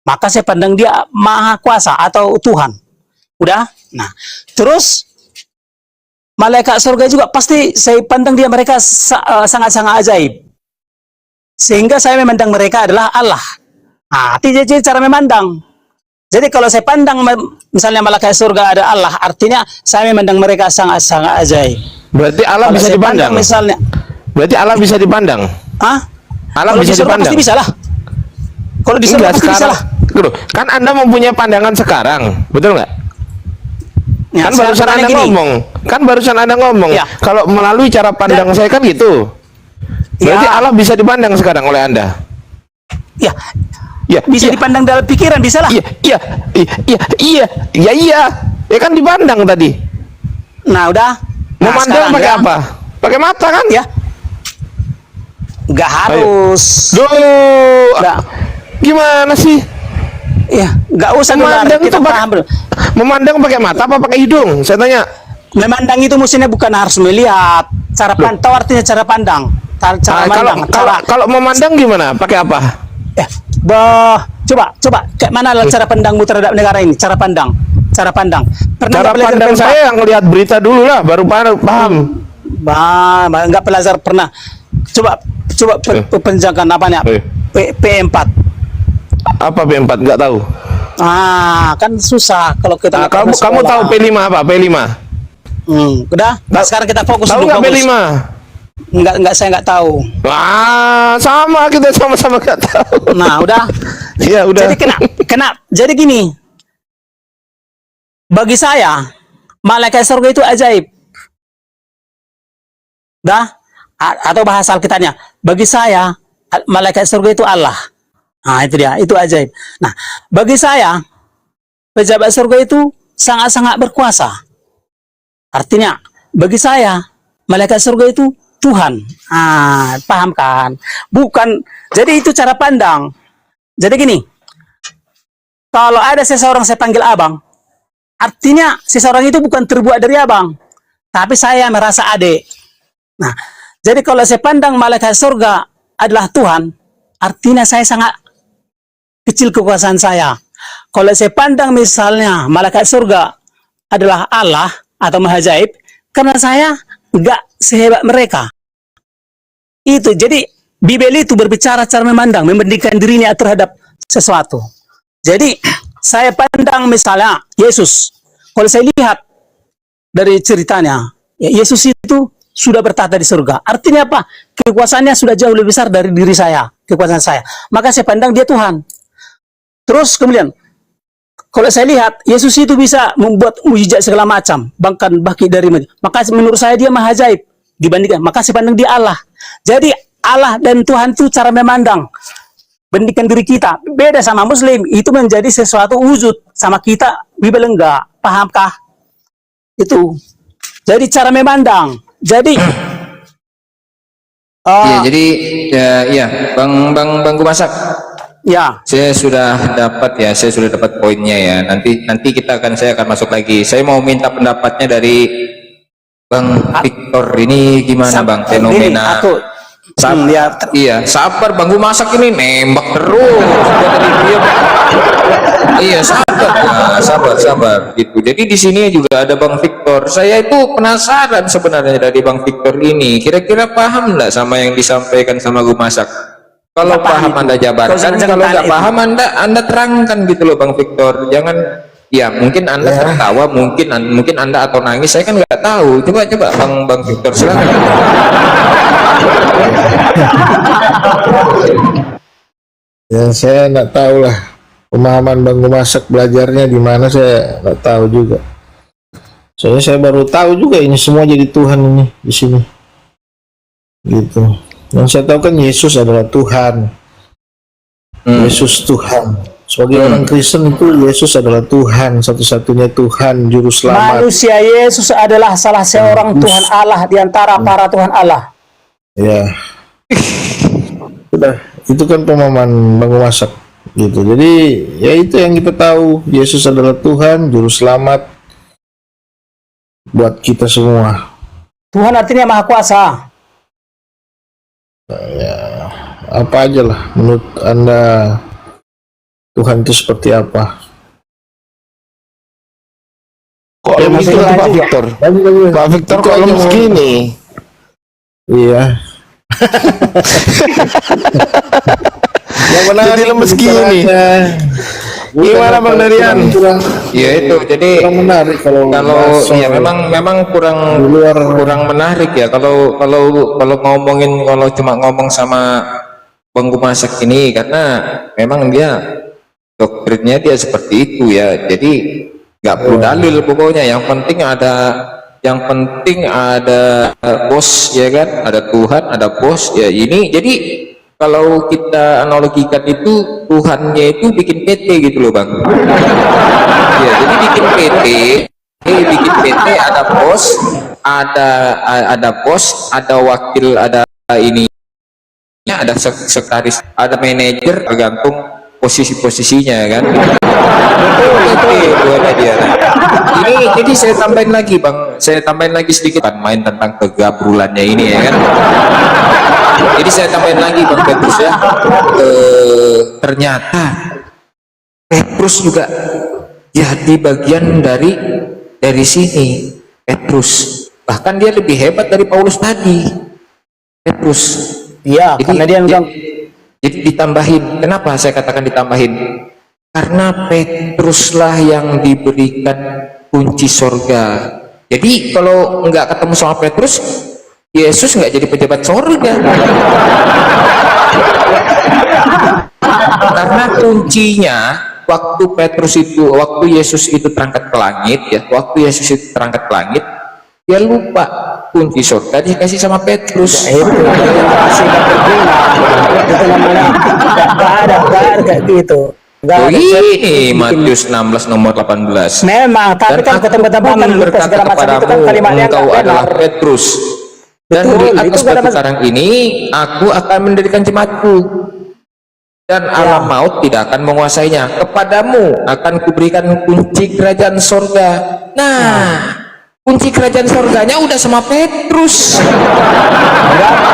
Maka saya pandang dia maha kuasa atau Tuhan. Udah? Nah, terus malaikat surga juga pasti saya pandang mereka sangat-sangat ajaib. Sehingga saya memandang mereka adalah Allah. Nah, itu jadi cara memandang. Jadi kalau saya pandang misalnya malaikat surga ada Allah, artinya saya memandang mereka sangat-sangat ajaib. Berarti Allah Kalau bisa saya dipandang. pandang misalnya, Berarti Allah bisa dipandang. ah? Allah Kalau bisa di surga dipandang. pasti bisa lah. Kalau di surga Enggak, pasti bisa sekarang. lah. Loh, kan Anda mempunyai pandangan sekarang, betul nggak? Ya, Kan barusan sekarang Anda gini. ngomong. Kan barusan Anda ngomong. Ya. Kalau melalui cara pandang saya kan gitu. Berarti Ya. Allah bisa dipandang sekarang oleh Anda. Ya, Ya, bisa iya, dipandang dalam pikiran, bisa lah. Iya, iya, iya, iya, iya, iya. Ya kan dipandang tadi. Nah, udah. Nah, Memandang sekarang pakai ya. apa? Pakai mata kan? Ya. Nggak harus. Duh, Nggak. gimana sih? Ya, nggak usah dulu, Memandang kita itu pakai paham belum? memandang pakai mata apa pakai hidung? Saya tanya. Memandang itu mestinya bukan harus melihat. Cara pantau artinya cara pandang. Cara Nah, pandang. kalau memandang gimana? Pakai apa? Coba kayak mana lah cara pandangmu terhadap negara ini? Cara pandang. Pernah Cara nggak belajar pandang P4? saya yang lihat berita dulu lah, baru paham. Nggak belajar pernah. Coba penjagaan apa nih? P4. Apa P4? Nggak tahu. Kan susah kalau kita Nah, nggak pernah kamu sekolah. tahu P5 apa? P5. Udah. Nah, sekarang kita fokus Tahu dulu. nggak Fokus. P5? Enggak, saya nggak tahu. Wah, sama kita sama-sama nggak tahu. Nah, udah. Ya udah. Jadi kena. Jadi gini. Bagi saya, malaikat surga itu ajaib. Dah? Atau bahasa Alkitabnya, bagi saya malaikat surga itu Allah. Nah, itu dia, itu ajaib. Nah, bagi saya pejabat surga itu sangat-sangat berkuasa. Artinya, bagi saya malaikat surga itu Tuhan. Paham kan? Bukan. Jadi itu cara pandang. Jadi gini, kalau ada seseorang saya panggil abang, artinya seseorang itu bukan terbuat dari abang, tapi saya merasa adik. Nah, jadi kalau saya pandang malaikat surga adalah Tuhan, artinya saya sangat kecil kekuasaan saya. Kalau saya pandang misalnya malaikat surga adalah Allah atau Maha Ajaib, karena saya enggak sehebat mereka. Itu, jadi Bibel itu berbicara cara memandang, membandingkan dirinya terhadap sesuatu. Jadi, saya pandang misalnya Yesus. Kalau saya lihat dari ceritanya, ya, Yesus itu sudah bertahta di surga. Artinya apa? Kekuasaannya sudah jauh lebih besar dari diri saya, kekuasaan saya. Maka saya pandang dia Tuhan. Terus kemudian, kalau saya lihat Yesus itu bisa membuat mujizat segala macam, bahkan baki dari maka menurut saya dia Maha Ajaib dibandingkan. Maka saya pandang dia Allah. Jadi Allah dan Tuhan itu cara memandang. Bandingkan diri kita beda sama Muslim, itu menjadi sesuatu wujud, sama kita Bibel enggak. Pahamkah? Itu. Jadi cara memandang. Jadi Iya, jadi ya, Bang Gumasak. ya, Saya sudah dapat poinnya ya. Nanti saya akan masuk lagi. Saya mau minta pendapatnya dari Bang Victor ini gimana Bang ini fenomena. aku ya, Iya, sabar Bang Gumasak ini nembak terus. Gua tadi diam. Iya, sabar gitu. Jadi di sini juga ada Bang Victor. Saya itu penasaran sebenarnya dari Bang Victor ini. Kira-kira paham nggak sama yang disampaikan sama Gumasak? Kalau Nggak paham paham itu. Anda jabarkan, Jangan kalau tanya nggak itu. paham Anda terangkan gitu loh Bang Victor. Jangan, ya mungkin Anda tertawa, mungkin Anda atau nangis, saya kan nggak tahu. Coba Bang Victor silakan. Ya saya nggak tahu lah pemahaman Bang Gumasak belajarnya di mana, saya nggak tahu juga. Soalnya saya baru tahu juga ini semua jadi Tuhan ini di sini. Gitu. Yang saya tahu kan Yesus adalah Tuhan. Yesus Tuhan. Sebagai orang Kristen itu Yesus adalah Tuhan, satu-satunya Tuhan, juru selamat. manusia Yesus adalah salah seorang Tuhan Allah di antara para Tuhan Allah. Ya. Udah, itu kan pemahaman Bang Gumasak gitu. Jadi ya itu yang kita tahu, Yesus adalah Tuhan, juru selamat buat kita semua. Tuhan artinya Maha Kuasa. Apa aja lah menurut Anda Tuhan itu seperti apa? Kok lemes gitu Pak Victor? Pak Victor kok lemes gini? Iya. Yang menarik Jadi lemes gini. Gimana Bang Darian? Ya itu, jadi kurang menarik kalau ya memang kurang menarik ya kalau cuma ngomong sama Bang Gumasak ini, karena memang dia doktrinnya dia seperti itu ya. Jadi nggak perlu dalil, pokoknya yang penting ada Yang penting ada bos, ya kan, ada Tuhan, ada bos, ya ini. Jadi kalau kita analogikan itu, Tuhannya itu bikin PT gitu loh bang. Ya, jadi bikin PT, ada bos, ada bos, ada wakil, ada ini, ada sekretaris, ada manajer, tergantung posisi-posisinya kan. Itu ada dia. Ini jadi saya tambahin lagi bang, saya tambahin lagi sedikit main tentang kegabrulannya ini ya kan. Jadi saya tambahin lagi bang Petrus ya, ternyata Petrus juga jadi bagian dari sini. Petrus bahkan dia lebih hebat dari Paulus tadi. Petrus, Iya, karena dia bilang jadi ditambahin. Kenapa saya katakan ditambahin? Karena Petruslah yang diberikan kunci sorga. Jadi kalau nggak ketemu sama Petrus, Yesus nggak jadi pejabat sorga. Karena kuncinya waktu Yesus itu terangkat ke langit, ya, waktu Yesus itu terangkat ke langit, dia lupa kunci surga dikasih sama Petrus. itu masih gak berguna. Itu namanya gak ada kayak gitu. Gak Oh, ada. ini Matius 16 nomor 18. Memang, tapi kan aku ketemu-temuan akan kita berkata segala macam itu kan kepadamu, kalimatnya engkau nggak adalah benar. Petrus, dan Betul, di itu atas nggak ada batu mas- karang ini aku akan mendirikan jemaatku, dan alam maut tidak akan menguasainya. Kepadamu akan kuberikan kunci kerajaan sorga. Nah, kunci kerajaan sorganya udah sama Petrus.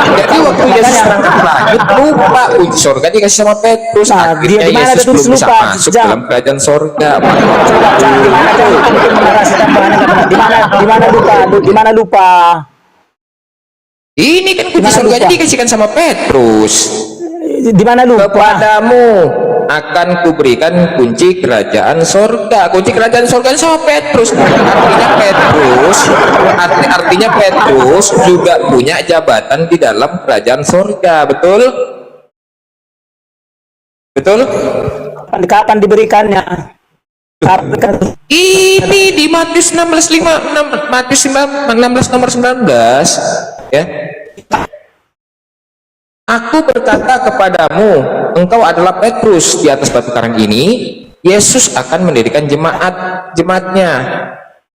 Jadi waktu Yesus berangkat ke langit, lupa kunci sorga dikasih sama Petrus. Nah, Akhirnya dia di mana Yesus Petrus belum bisa lupa? masuk Jam. dalam kerajaan sorga. Coba cari di mana kan bikin narasi tambahannya nggak benar. Di mana lupa? Di mana lupa? Ini kan kunci Gimana sorganya lupa? dikasihkan sama Petrus. Di mana lupa? Kepadamu akan kuberikan kunci kerajaan sorga. Kunci kerajaan sorga sama Petrus. Artinya Petrus juga punya jabatan di dalam kerajaan sorga. Betul? Betul? Kapan diberikannya? Kapan? Ini di Matius 16 nomor 19 ya. Aku berkata kepadamu, engkau adalah Petrus, di atas batu karang ini Yesus akan mendirikan jemaatnya,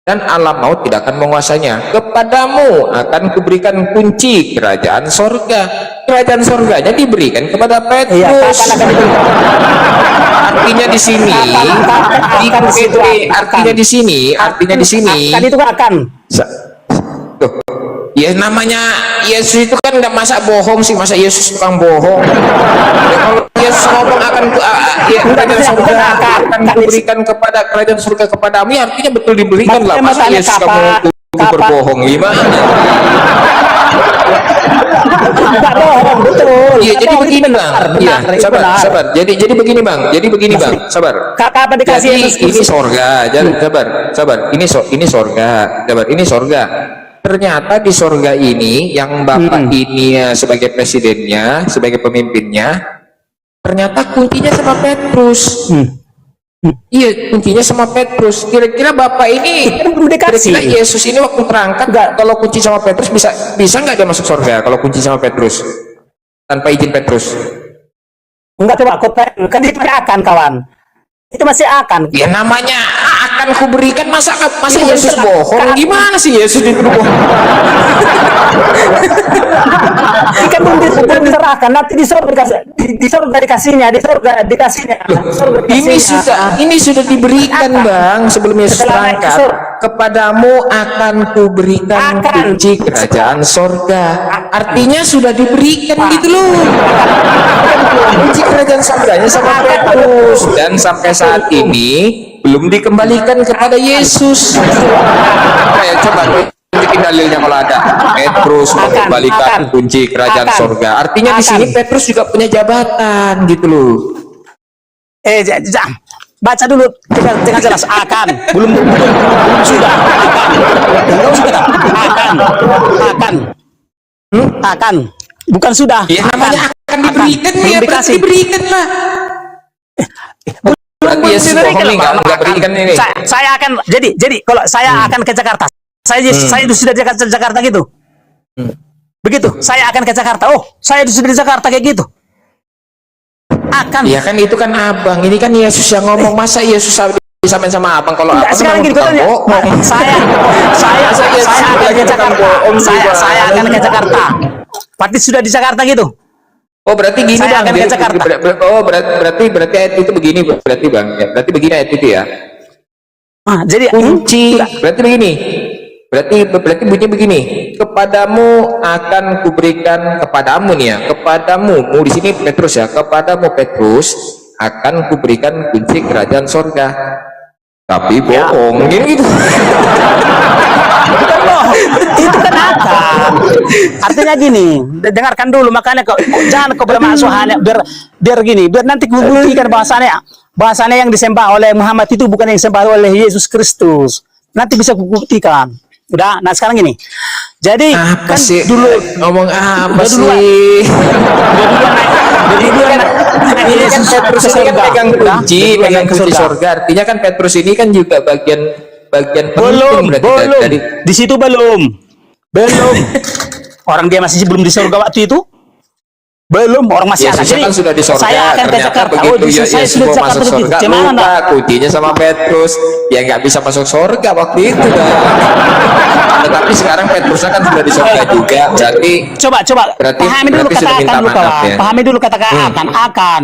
dan alam maut tidak akan menguasainya. Kepadamu akan kuberikan kunci kerajaan sorga. Kerajaan sorganya diberikan kepada Iya, Petrus. kapan akan diberikan? Artinya di sini, artinya di sini. Akan itu kan akan. Tuh. Ya namanya Yesus itu kan nggak masa bohong sih, masa Yesus tukang bohong. Ya, kalau Yesus ngomong akan kerajaan surga akan diberikan kepada kerajaan surga kepadamu, ya artinya betul diberikan lah. Masa Makanya Yesus kamu berbohong gimana? Enggak bohong, betul. Iya, jadi Bohong, begini itu bang. benar, Iya, benar, itu sabar, benar. sabar. Jadi begini bang. Sabar. Kapan dikasih Jadi Yesus ini sorga, sabar. Ini sorga, ini sorga. Ternyata di sorga ini yang bapak ini sebagai presidennya, sebagai pemimpinnya, ternyata kuncinya sama Petrus. Iya, kuncinya sama Petrus. Kira-kira bapak ini, Kan belum dikasih. kira-kira Yesus ini waktu terangkat, kalau kunci sama Petrus bisa nggak dia masuk sorga? Kalau kunci sama Petrus tanpa izin Petrus? Enggak, coba kan itu masih akan, kawan. Itu masih akan. Ya namanya akan kuberikan, masa Yesus bohong? Gimana sih Yesus itu bohong? Ikan belum diserahkan, nanti di surga dikasihnya. Ini sudah diberikan bang sebelum Yesus Setelah naik ke berangkat. Kepadamu akan kuberikan kunci kerajaan sorga. Artinya sudah diberikan gitu loh. Kunci kerajaan sorganya sama Petrus, dan sampai saat ini belum dikembalikan kepada Yesus. Ayo coba tunjukin dalilnya kalau ada. Petrus mengembalikan kunci kerajaan sorga. Artinya di sini Petrus juga punya jabatan gitu loh. Baca dulu dengan jelas. Belum sudah akan bukan sudah. Ya namanya akan diberikan, Belum ya berarti dikasih. diberikan lah. Berarti Yesus bohong nih, nggak berikan ini. Saya akan jadi kalau saya akan ke Jakarta, saya itu sudah di Jakarta gitu. Begitu, saya akan ke Jakarta. Oh, saya itu sudah di Jakarta kayak gitu. Akan. Ya kan itu kan abang, ini kan Yesus yang ngomong, masa Yesus disamain sama abang? Kalau Enggak, abang sekarang gini, tukang katanya, bohong. saya akan ke Jakarta. Saya akan ke Jakarta. Berarti sudah di Jakarta gitu. Oh berarti gini Saya bang, akan ke Jakarta. Oh berarti ayat itu begini berarti bang, ya, berarti begini ayat itu ya. Jadi Kunci, berarti begini, berarti bunyi begini, kepadamu akan kuberikan, kepadamu nih ya, kepadamu, di sini Petrus ya, kepadamu Petrus akan kuberikan kunci kerajaan sorga. Tapi bohong, gitu. Bukan bohong, itu kan akan. Artinya gini, dengarkan dulu, makanya jangan kau bermaksud hanya biar gini, biar nanti kubuktikan bahasanya yang disembah oleh Muhammad itu bukan yang disembah oleh Yesus Kristus. Nanti bisa kubuktikan. Udah, nah sekarang gini. Jadi Apa kan sih? dulu Ngomong apa udah duluan. sih? Ini kan Petrus ini kan pegang kunci surga. Artinya kan Petrus ini kan juga bagian belum penting dari di situ belum orang dia masih belum di surga waktu itu, belum, orang masih ada. Yesusnya kan sudah di surga. Saya akan ke Ternyata Jakarta. begitu Yesus saya Yesus sudah di mau Jakarta masuk surga, gimana lupa kuncinya sama Petrus, ya nggak bisa masuk surga waktu itu dah. Tetapi sekarang Petrusnya kan sudah di surga juga, berarti coba pahami dulu berarti kata sudah minta akan, lupa maaf ya. pahami dulu kata akan.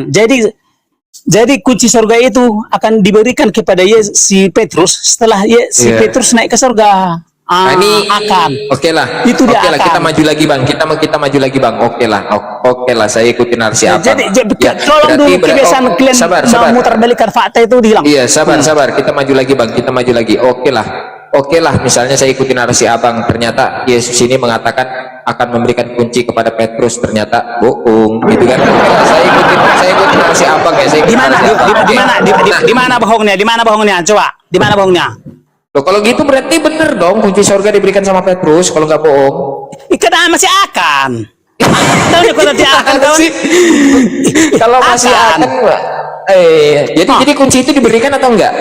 Jadi kunci surga itu akan diberikan kepada si Petrus setelah si Iya. Petrus naik ke surga. Nah, ini akan. Oke lah. Itu dia Oke lah, akan. kita maju lagi bang. Kita maju lagi bang. Oke lah. Saya ikutin narasi apa? Jadi tolong dulu kebiasaan kalian sabar. memutar balikan fakta itu dihilang. Iya, sabar. Kita maju lagi bang. Kita maju lagi. Oke lah. Misalnya saya ikutin narasi abang. Ternyata Yesus ini mengatakan akan memberikan kunci kepada Petrus. Ternyata bohong, gitu kan? Saya ikutin narasi abang ya. Di mana bohongnya? Di mana bohongnya? Coba. Di mana bohongnya? Loh, kalau gitu berarti bener dong kunci surga diberikan sama Petrus kalau nggak bohong. Ikan masih akan. Tahu nih kalau tidak akan kawan. Kalau masih akan, jadi kunci itu diberikan atau enggak?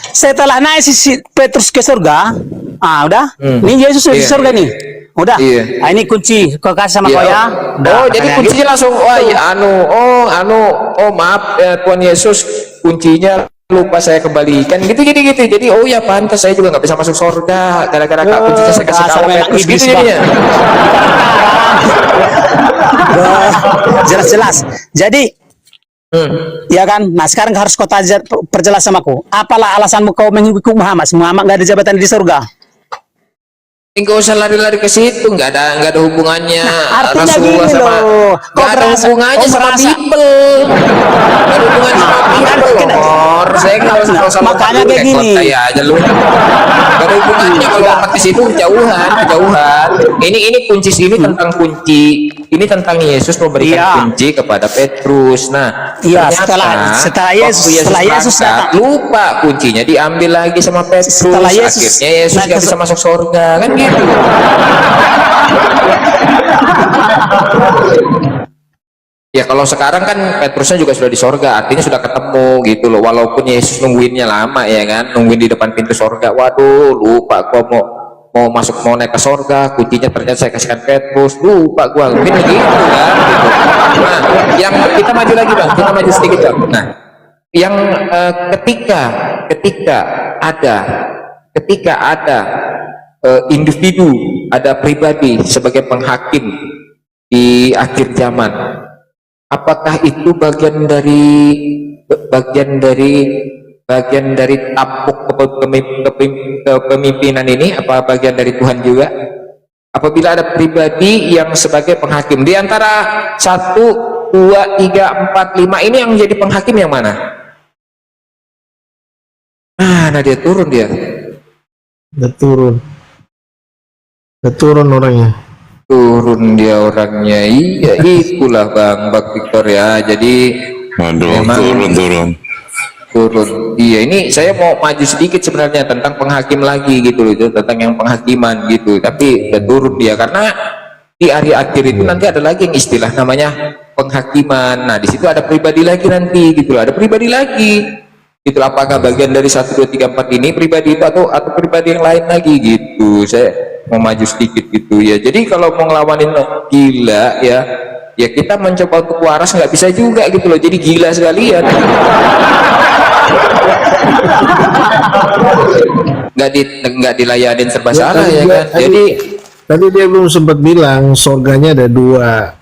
Setelah naik si Petrus ke surga, udah. Ini Yesus di surga nih. Udah. Iya. Ini kunci kau kasih sama kau ya. Udah, Jadi katanya kuncinya langsung, wah ya, maaf ya, Tuhan Yesus, kuncinya lupa saya kembalikan jadi oh ya pantas saya juga nggak bisa masuk surga gara-gara kak kuncinya saya kasih tahu Petrus gitu jadinya. Jelas. Jadi ya kan, nah sekarang harus kau perjelas sama aku. Apalah alasanmu kau mengikuti Muhammad? Muhammad nggak ada jabatan di surga. Enggak usah lari-lari ke situ, nggak ada hubungannya. Artinya Rasulullah gini sama loh, nggak ada hubungannya sama Bible. Nggak ada hubungannya sama Bible loh. Saya kalau sama makanya kayak gini. Saya aja lu. Nggak ada hubungannya kalau umat di situ kejauhan. Ini kunci sini tentang kunci. Ini tentang Yesus memberikan kunci kepada Petrus. Nah, iya, ternyata setelah Yesus berangkat, lupa kuncinya diambil lagi sama Petrus. Setelah Yesus, akhirnya Yesus nggak bisa masuk surga kan gitu. Ya kalau sekarang kan Petrusnya juga sudah di sorga, artinya sudah ketemu gitu loh. Walaupun Yesus nungguinnya lama ya kan, nungguin di depan pintu sorga. Waduh, lupa gua mau naik ke sorga, kuncinya ternyata saya kasihkan Petrus. Lupa gua, mungkin begitu kan. Gitu. Nah, yang kita maju lagi bang, kita maju sedikit bang. Nah, yang ketika ada individu, ada pribadi sebagai penghakim di akhir zaman, apakah itu bagian dari tapuk kepemimpinan ini, apa bagian dari Tuhan juga? Apabila ada pribadi yang sebagai penghakim di antara 1, 2, 3, 4, 5 ini, yang menjadi penghakim yang mana? Nah dia turun dia. Turun orangnya. Turun dia orangnya. Iya, itulah Bang Victor ya. Jadi turun. Iya, ini saya mau maju sedikit sebenarnya tentang penghakim lagi gitu loh, itu tentang yang penghakiman gitu. Tapi udah turun dia karena di hari akhir itu nanti ada lagi yang istilah namanya penghakiman. Nah, di situ ada pribadi lagi nanti gitu loh. Ada pribadi lagi. Itu apakah bagian dari 1, 2, 3, 4 ini pribadi itu atau pribadi yang lain lagi gitu. Saya mau maju sedikit gitu ya. Jadi kalau mau ngelawanin gila ya, ya kita mencoba untuk waras nggak bisa juga gitu loh. Jadi gila sekalian. Nggak dilayanin serba salah ya kan. Jadi Tadi dia belum sempat bilang surganya ada dua.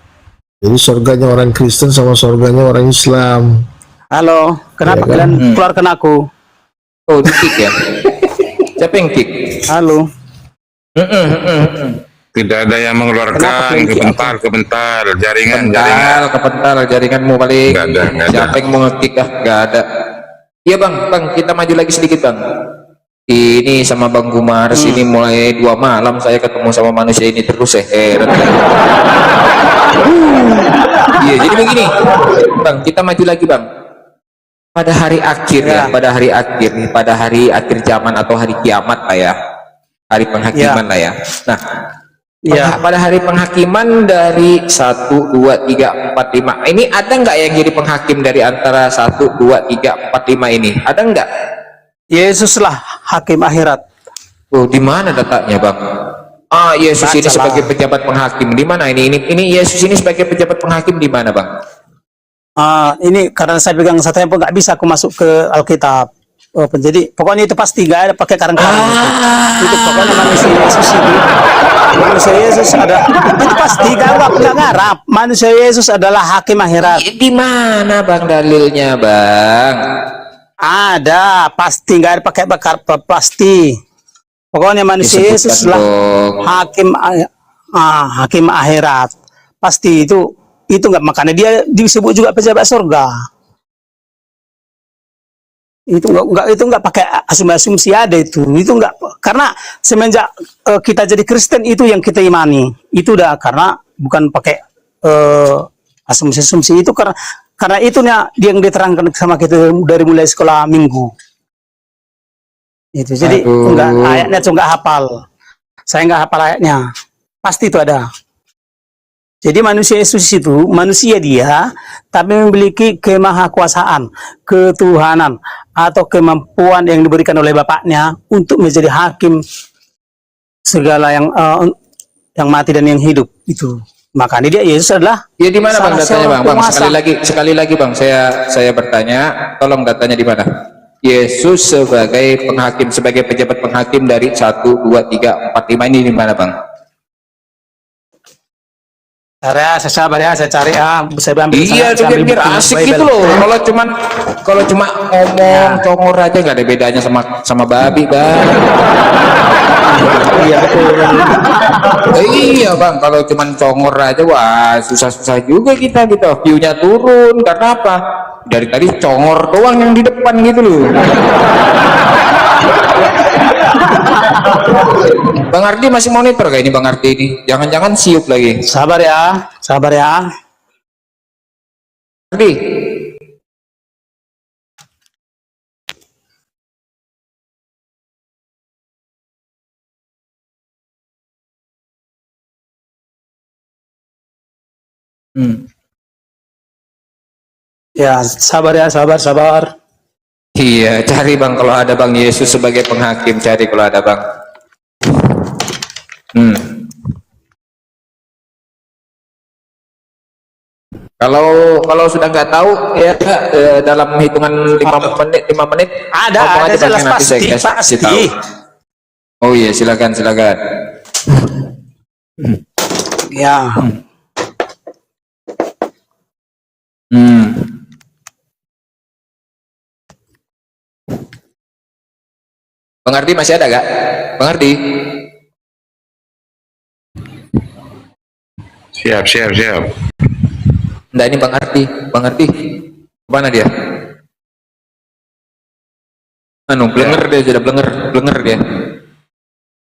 Jadi surganya orang Kristen sama surganya orang Islam. Halo, kenapa kalian keluarkan aku? oh di kick ya. Siapa yang kick? Halo. Tidak ada yang mengeluarkan kebentar, jaringan. Kepental jaringanmu paling. Nggak ada. Siapa yang mau nge-kick nggak ada. Iya bang, kita maju lagi sedikit bang. Ini sama Bang Gumars ini mulai 2 malam saya ketemu sama manusia ini terus heran. Iya jadi begini bang, kita maju lagi bang. Pada hari akhir ya, pada hari akhir zaman atau hari kiamat lah ya, hari penghakiman lah ya. Nah pada hari penghakiman dari 1, 2, 3, 4, 5 ini ada nggak yang jadi penghakim dari antara 1, 2, 3, 4, 5 ini? Ada nggak? Yesuslah hakim akhirat. Oh, di mana datanya, Bang? Ah, Yesus ini sebagai pejabat penghakim. Di mana ini Yesus ini sebagai pejabat penghakim di mana, Bang? Ini karena saya pegang satu handphone nggak bisa aku masuk ke Alkitab. Jadi pokoknya itu pasti nggak ada pakai karang-karang itu pokoknya manusia Yesus itu. Manusia Yesus ada itu pasti nggak ngarap. Manusia Yesus adalah hakim akhirat. Di mana, Bang, dalilnya, Bang? Ada, pasti nggak ada pakai bakar pasti. Pokoknya manusia Yesus lah hakim akhirat. Pasti itu nggak, makanya dia disebut juga pejabat surga. Itu nggak pakai asumsi ada itu nggak, karena semenjak kita jadi Kristen itu yang kita imani itu udah, karena bukan pakai asumsi itu, karena itunya yang diterangkan sama kita dari mulai sekolah minggu itu. Jadi enggak, ayatnya tuh nggak hafal, saya nggak hafal ayatnya, pasti itu ada. Jadi manusia Yesus itu manusia dia, tapi memiliki kemahakuasaan, ketuhanan, atau kemampuan yang diberikan oleh Bapaknya untuk menjadi hakim segala yang mati dan yang hidup itu. Makanya dia Yesus adalah. Ya di mana Bang datanya, Bang? Sekali lagi Bang, saya bertanya, tolong datanya di mana? Yesus sebagai penghakim, sebagai pejabat penghakim dari 1, 2, 3, 4, 5 ini di mana, Bang? Saya sabar ya, saya cari saya ambil. Iya, biar asik gitu loh. Kalau cuma ngomong congor aja nggak ada bedanya sama babi, Bang. Iya betul. Iya Bang, kalau cuma congor aja wah susah-susah juga kita gitu. View-nya turun karena apa? Dari tadi congor doang yang di depan gitu loh. Bang Ardi masih monitor kayak ini, Bang Ardi ini. Jangan-jangan siup lagi. Sabar ya, sabar ya. Ardi. Ya, sabar ya, sabar. Iya, cari Bang kalau ada Bang Yesus sebagai penghakim, cari kalau ada Bang. Kalau sudah nggak tahu ya dalam hitungan 5 menit Ada jelas pasti. Oh iya, silakan. Ya. Bang Ardi masih ada gak? Bang Ardi? Siap. Nah ini Bang Ardi. Mana dia? Blenger dia, sudah blenger dia.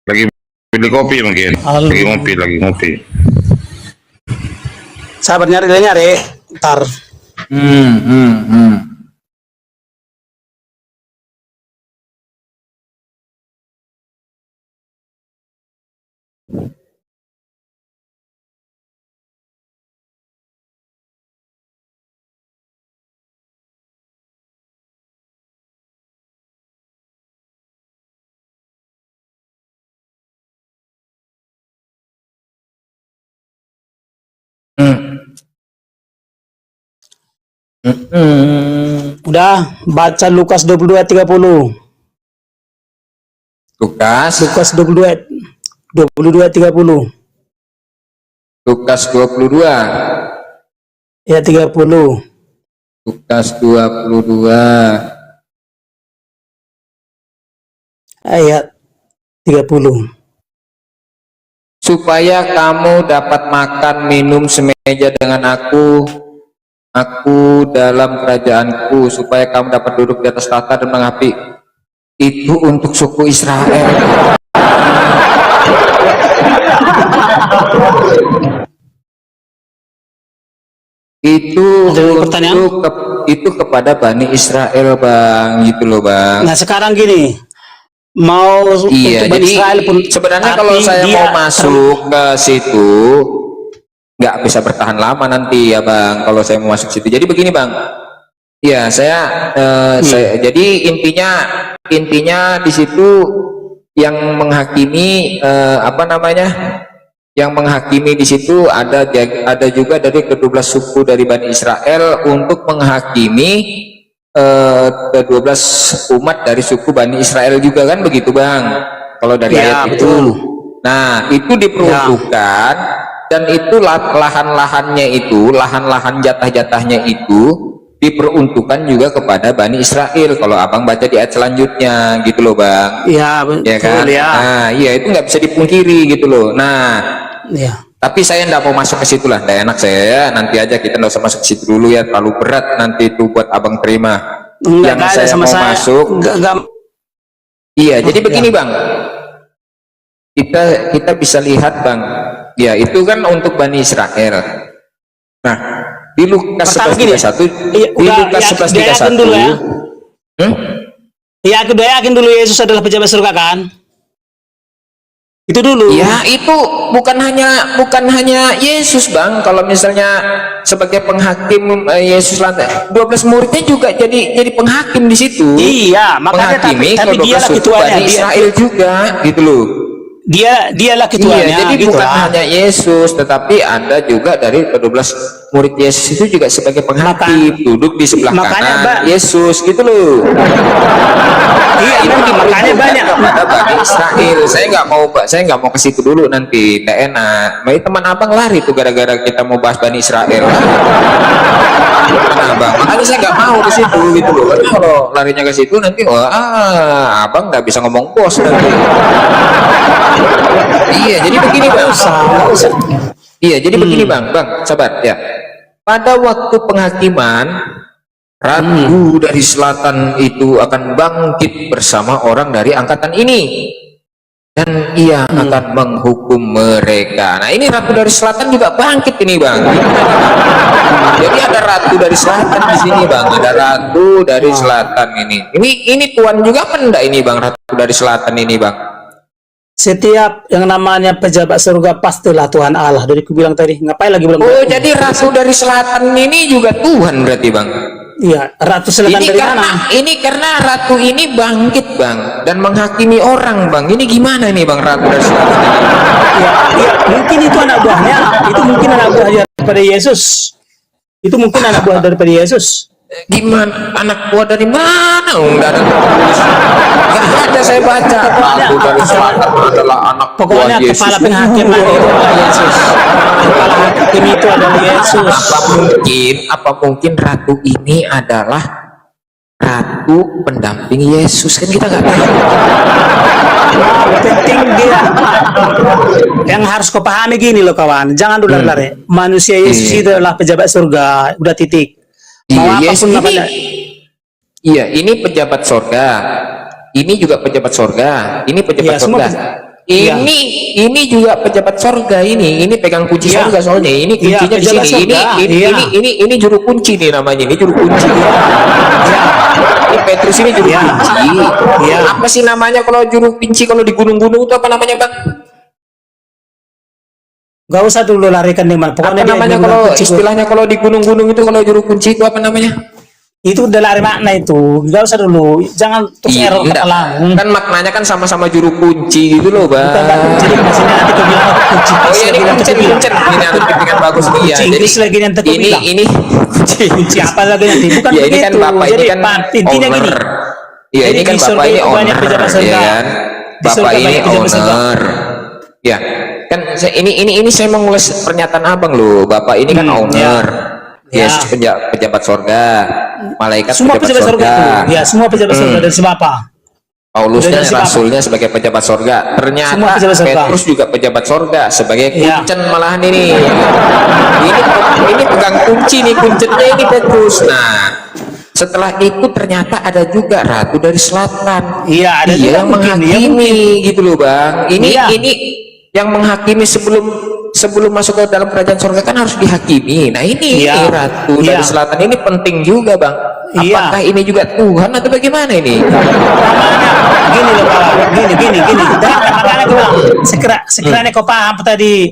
Lagi beli kopi mungkin. Lagi ngopi. Sabar nyari. Ntar. Udah, baca Lukas 22 ayat 30. Lukas 22 ayat 30. Lukas 22 Ya 30. Lukas 22 Ayat 30. supaya kamu dapat makan minum semeja dengan aku dalam kerajaanku, supaya kamu dapat duduk di atas tahta dan menghapi. Itu untuk suku Israel. Itu Ada pertanyaan? itu kepada Bani Israel, Bang, gitu loh, Bang. Nah sekarang gini, mau Iya, untuk Bani jadi Israel pun, sebenarnya tapi kalau saya dia mau masuk ke situ nggak bisa bertahan lama nanti ya, Bang. Kalau saya mau masuk situ, jadi begini, Bang. Ya, saya jadi intinya di situ yang menghakimi apa namanya? Yang menghakimi di situ ada juga dari ke-12 suku dari Bani Israel untuk menghakimi ke-12 umat dari suku Bani Israel juga, kan begitu, Bang, kalau dari Ya, ayat itu. betul. Nah, itu diperuntukkan dan itu lahan-lahannya itu, lahan-lahan jatah-jatahnya itu diperuntukkan juga kepada Bani Israel kalau abang baca di ayat selanjutnya, gitu loh, Bang. ya betul Ya kan? ya. Nah, iya, itu nggak bisa dipungkiri, gitu loh. Nah, Ya. tapi saya nggak mau masuk ke situ lah, nggak enak saya ya. Nanti aja kita nggak usah masuk ke situ dulu ya, terlalu berat nanti itu buat abang terima. Enggak Yang ada saya sama mau saya. masuk, Enggak. iya. Jadi ya. begini, Bang, kita bisa lihat, Bang. Ya, itu kan untuk Bani Israel. Nah, di Lukas Pertama gini, 11:31, iya, di udah, Lukas ya, 11:31, yakin dulu ya. hmm? Ya, aku udah yakin dulu Yesus adalah pejabat surga kan? Itu dulu. Ya, itu bukan hanya Yesus, Bang. Kalau misalnya sebagai penghakim Yesus lantai 12 muridnya juga jadi penghakim di situ. Iya, makanya Menghakimi tapi ke-12 dialah suku ketuanya. Bani Israel juga, gitu loh. Dialah ketuanya. Iya, jadi gitu bukan lah. hanya Yesus, tetapi ada juga dari ke-12 murid Yesus itu juga sebagai penghakim, duduk di sebelah makanya, kanan Yesus, gitu loh. Iya, Itu memang makanya diperuntukkan banyak. kepada Bani Israel. Saya nggak mau ke situ dulu, nanti nggak enak. Baik, teman abang lari tuh gara-gara kita mau bahas Bani Israel. Teman abang, makanya saya nggak mau ke situ, gitu loh. Karena kalau larinya ke situ nanti, wah, abang nggak bisa ngomong bos nanti. Iya, jadi begini, Bang. Iya, jadi begini, Bang, sabar ya. Pada waktu penghakiman, ratu dari selatan itu akan bangkit bersama orang dari angkatan ini, dan ia akan menghukum mereka. Nah, ini ratu dari selatan juga bangkit ini, Bang. Jadi ada ratu dari selatan di sini, Bang. Ada ratu dari selatan ini. Ini Tuhan juga apa enggak ini, Bang? Ratu dari selatan ini, Bang. Setiap yang namanya pejabat surga pastilah Tuhan Allah. Dari aku bilang tadi, ngapain lagi bilang? Oh, jadi ratu dari selatan ini juga Tuhan berarti, Bang. Iya, ratu selatan Ini dari karena mana? ini karena ratu ini bangkit, Bang, dan menghakimi orang, Bang. Ini gimana nih, Bang, ratu dari selatan ini? Iya, mungkin itu anak buahnya. Itu mungkin anak buah daripada Yesus. Itu mungkin anak buah daripada Yesus. Gimana? Anak buah dari mana? Enggak ada tulis. Enggak ada, saya baca. Ratu dari selatan adalah anak buah Pokoknya Yesus. kepala penghakiman itu adalah Yesus. Kepala hakim itu adalah Yesus. Apa mungkin ratu ini adalah ratu pendamping Yesus? Kan kita nggak tahu. Penting dia. Yang harus kau pahami gini loh kawan. Jangan dulu lari. Manusia Yesus itu adalah pejabat surga. Udah titik. Mau Iya, apapun namanya. Iya, ini pejabat sorga. Ini juga pejabat sorga. Ini pejabat Iya, semua sorga. Iya. Ini juga pejabat sorga ini. Ini pegang kunci Iya. sorga soalnya. Ini Iya, kuncinya di pejabat sini. sorga. Iya. Ini juru kunci nih namanya. Ini juru kunci. Ini Petrus ini juru Iya. kunci. Iya. Apa sih namanya kalau juru kunci kalau di gunung-gunung itu apa namanya, Bang? Gak usah dulu larikan di mana. Apa Pokoknya dia namanya bilang kalau kunci. istilahnya kalau di gunung-gunung itu kalau juru kunci itu apa namanya? Itu udah lari makna itu. Enggak usah dulu. Jangan terus Iya, error enggak. kepala. Kan maknanya kan sama-sama juru kunci gitu loh, Bang. Bukan Bang. Jadi maksudnya nanti kau bilang kunci. Oh iya, ini kuncen. Ini nanti bimbingan bagus nih ya. Kunci Inggris lagi nanti kau bilang. ini kunci. Kunci apa lagi nanti? Bukan Ya, begitu. ini kan Bapak ini Jadi kan intinya gini. owner. Iya, Jadi ini kan di Bapak surga ini itu banyak owner, pejabat surga. ya kan? Di Bapak surga ini banyak pejabat surga. owner. Ya, kan ini saya mau ngulas pernyataan Abang loh. Bapak ini kan owner. Ya. Yesus pejabat surga. Malaikat Semua pejabat surga itu. Ya, semua pejabat surga dari sebab apa? Paulusnya Dari siapa? rasulnya sebagai pejabat sorga. Semua Ternyata pejabat sorga. Petrus juga pejabat sorga sebagai Iya. kuncen malahan ini. Ini pegang kunci nih, kuncennya ini Petrus. Nah, setelah itu ternyata ada juga ratu dari selatan. Iya, ada juga yang mungkin, ya menghakimi gitu loh, Bang. Iya. Ini yang menghakimi sebelum masuk ke dalam kerajaan sorga kan harus dihakimi. Nah, ini Iya. ratu Iya. dari selatan ini penting juga, Bang. Iya. Apakah ini juga Tuhan atau bagaimana ini? Gini loh Pak, gini. Makanya gue bilang, sekiranya kau paham tadi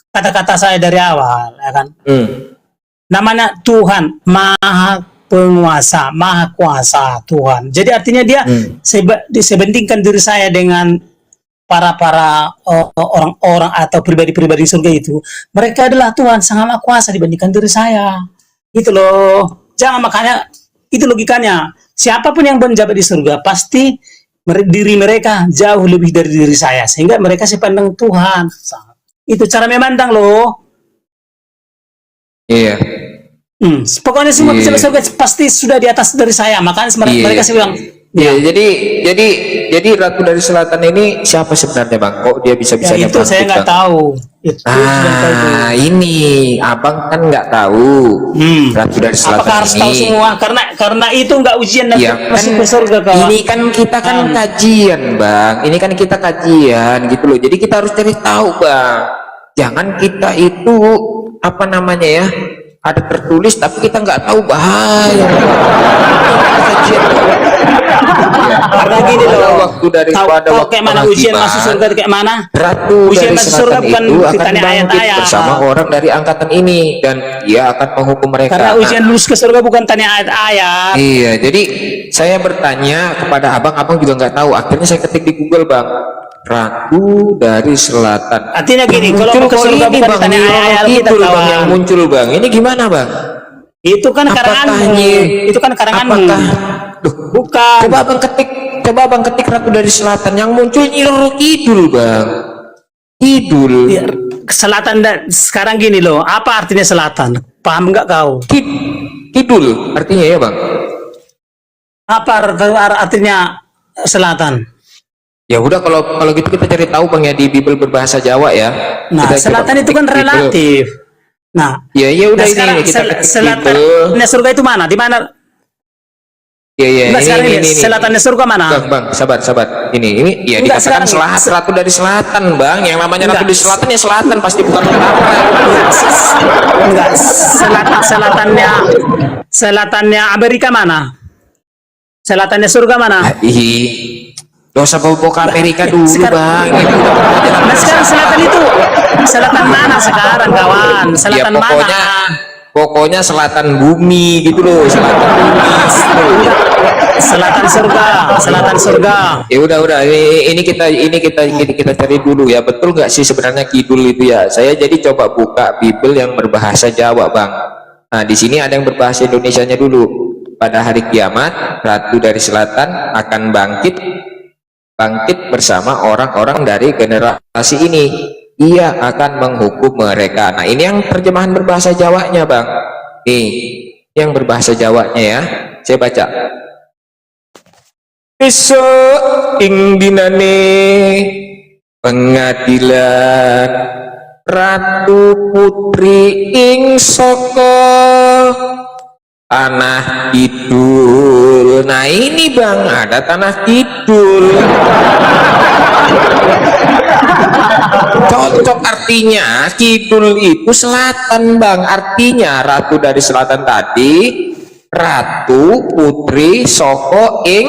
kata-kata saya dari awal, ya kan? Namanya Tuhan, Maha Penguasa, Maha Kuasa Tuhan. Jadi artinya dia sebandingkan diri saya dengan para orang-orang atau pribadi-pribadi di surga itu, mereka adalah Tuhan sangat Maha Kuasa dibandingkan diri saya. Gitu loh. Jangan makanya itu logikanya. Siapapun yang menjabat di surga pasti diri mereka jauh lebih dari diri saya, sehingga mereka sepandang Tuhan. Itu cara memandang loh. Iya. Pokoknya semua Iya. pejabat surga pasti sudah di atas dari saya. Makanya mereka sih bilang, Iya, jadi ratu dari selatan ini siapa sebenarnya, Bang? Kok dia ya bisa-bisanya itu saya nggak tahu. Itu sudah tahu itu. ini Abang kan nggak tahu. Ratu dari selatan Apakah harus tahu ini. semua? Karena itu nggak ujian dan Iya, masuk ke surga kawan. ini kan kita kan kajian, Bang. Ini kan kita kajian gitu loh. Jadi kita harus cari tahu, Bang. Jangan kita itu apa namanya ya? Ada tertulis tapi kita nggak tahu, bahaya. Kajian, Bang. Ya, Karena gini loh, waktu dari tahu kayak mana ujian masuk surga kayak mana? Ratu Ujian dari masuk selatan surga bukan itu akan ditanya bangkit ayat-ayat. bersama orang dari angkatan ini dan dia akan menghukum mereka. Karena ujian lulus ke surga bukan tanya ayat-ayat. Iya, jadi saya bertanya kepada abang juga nggak tahu. Akhirnya saya ketik di Google, Bang. Ratu dari selatan. Artinya gini, kalau mau ke kok surga ini, bukan Bang, ditanya Niroro ayat kita Kidul, Bang, kawan. yang muncul, Bang. Ini gimana, Bang? Itu kan karanganmu. Itu kan karanganmu. Apakah Bukan. Coba abang ketik Ratu dari selatan yang muncul Niroro Kidul, Bang. Kidul. Ya, selatan dan sekarang gini loh. Apa artinya selatan? Paham nggak kau? Kidul artinya ya, Bang. Apa artinya selatan? Ya udah kalau gitu kita cari tahu, Bang, ya di Bible berbahasa Jawa ya. Nah, Kita coba selatan itu kan ketik Bible. relatif. Nah, Ya udah nah ini sekarang kita ketik selatan Bible. surga itu mana? Di mana? Ya Nah, sekarang ini ini. selatannya surga mana? Bang, sabar. Ini ya Enggak, dikatakan sekarang- Ratu dari selatan, Bang. Yang namanya Ratu Enggak. di selatan ya selatan, pasti bukan utara. Enggak, selatannya Amerika mana? Selatannya surga mana? Ih, gak usah bawa ke Amerika dulu, Sekarang- Bang. Nah, sekarang selatan itu selatan mana sekarang, kawan? Ya Selatan pokoknya selatan bumi gitu loh, selatan bumi. mana? Selatan surga. Ya udah ini kita cari dulu ya, betul nggak sih sebenarnya kidul itu ya? Saya jadi coba buka Bible yang berbahasa Jawa, Bang. Nah, di sini ada yang berbahasa Indonesianya dulu. Pada hari kiamat, Ratu dari selatan akan bangkit bersama orang-orang dari generasi ini. Ia akan menghukum mereka. Nah, ini yang terjemahan berbahasa Jawanya, Bang. Nih, yang berbahasa Jawanya ya. Saya baca. Besok ing dinane pengadilan Ratu Putri ing saka tanah kidul. Nah ini, Bang, ada tanah kidul. Cocok, artinya kidul itu selatan, Bang. Artinya ratu dari selatan tadi Ratu Putri Soko ing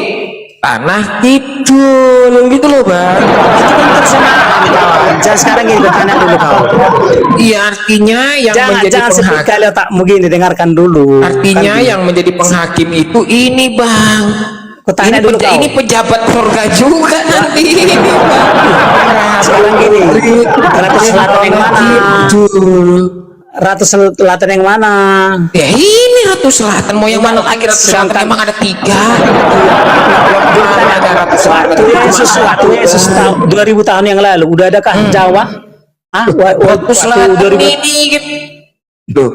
tanah kidul gitu loh bang. Itu kan terjemahan kawan. Jangan sekarang ini bertanya dulu kau. Iya artinya yang menjadi Jangan sedih penghakim, kali otakmu gini, dengarkan dulu. artinya Kan, yang menjadi penghakim itu ini bang. Ku tanya dulu kau. Ini pejabat surga juga nanti ini bang. Sekarang gini, Ratu Selatan yang mana? Kidul. Ratu Selatan yang mana? Ya ini Ratu Selatan, mau yang mana lagi? Ratu Selatan emang ada 3. Ada Ratu Selatan. Waktu Yesus 2000 tahun yang lalu udah adakah Jawa? Ratu Selatan 2000. ini gitu. Loh.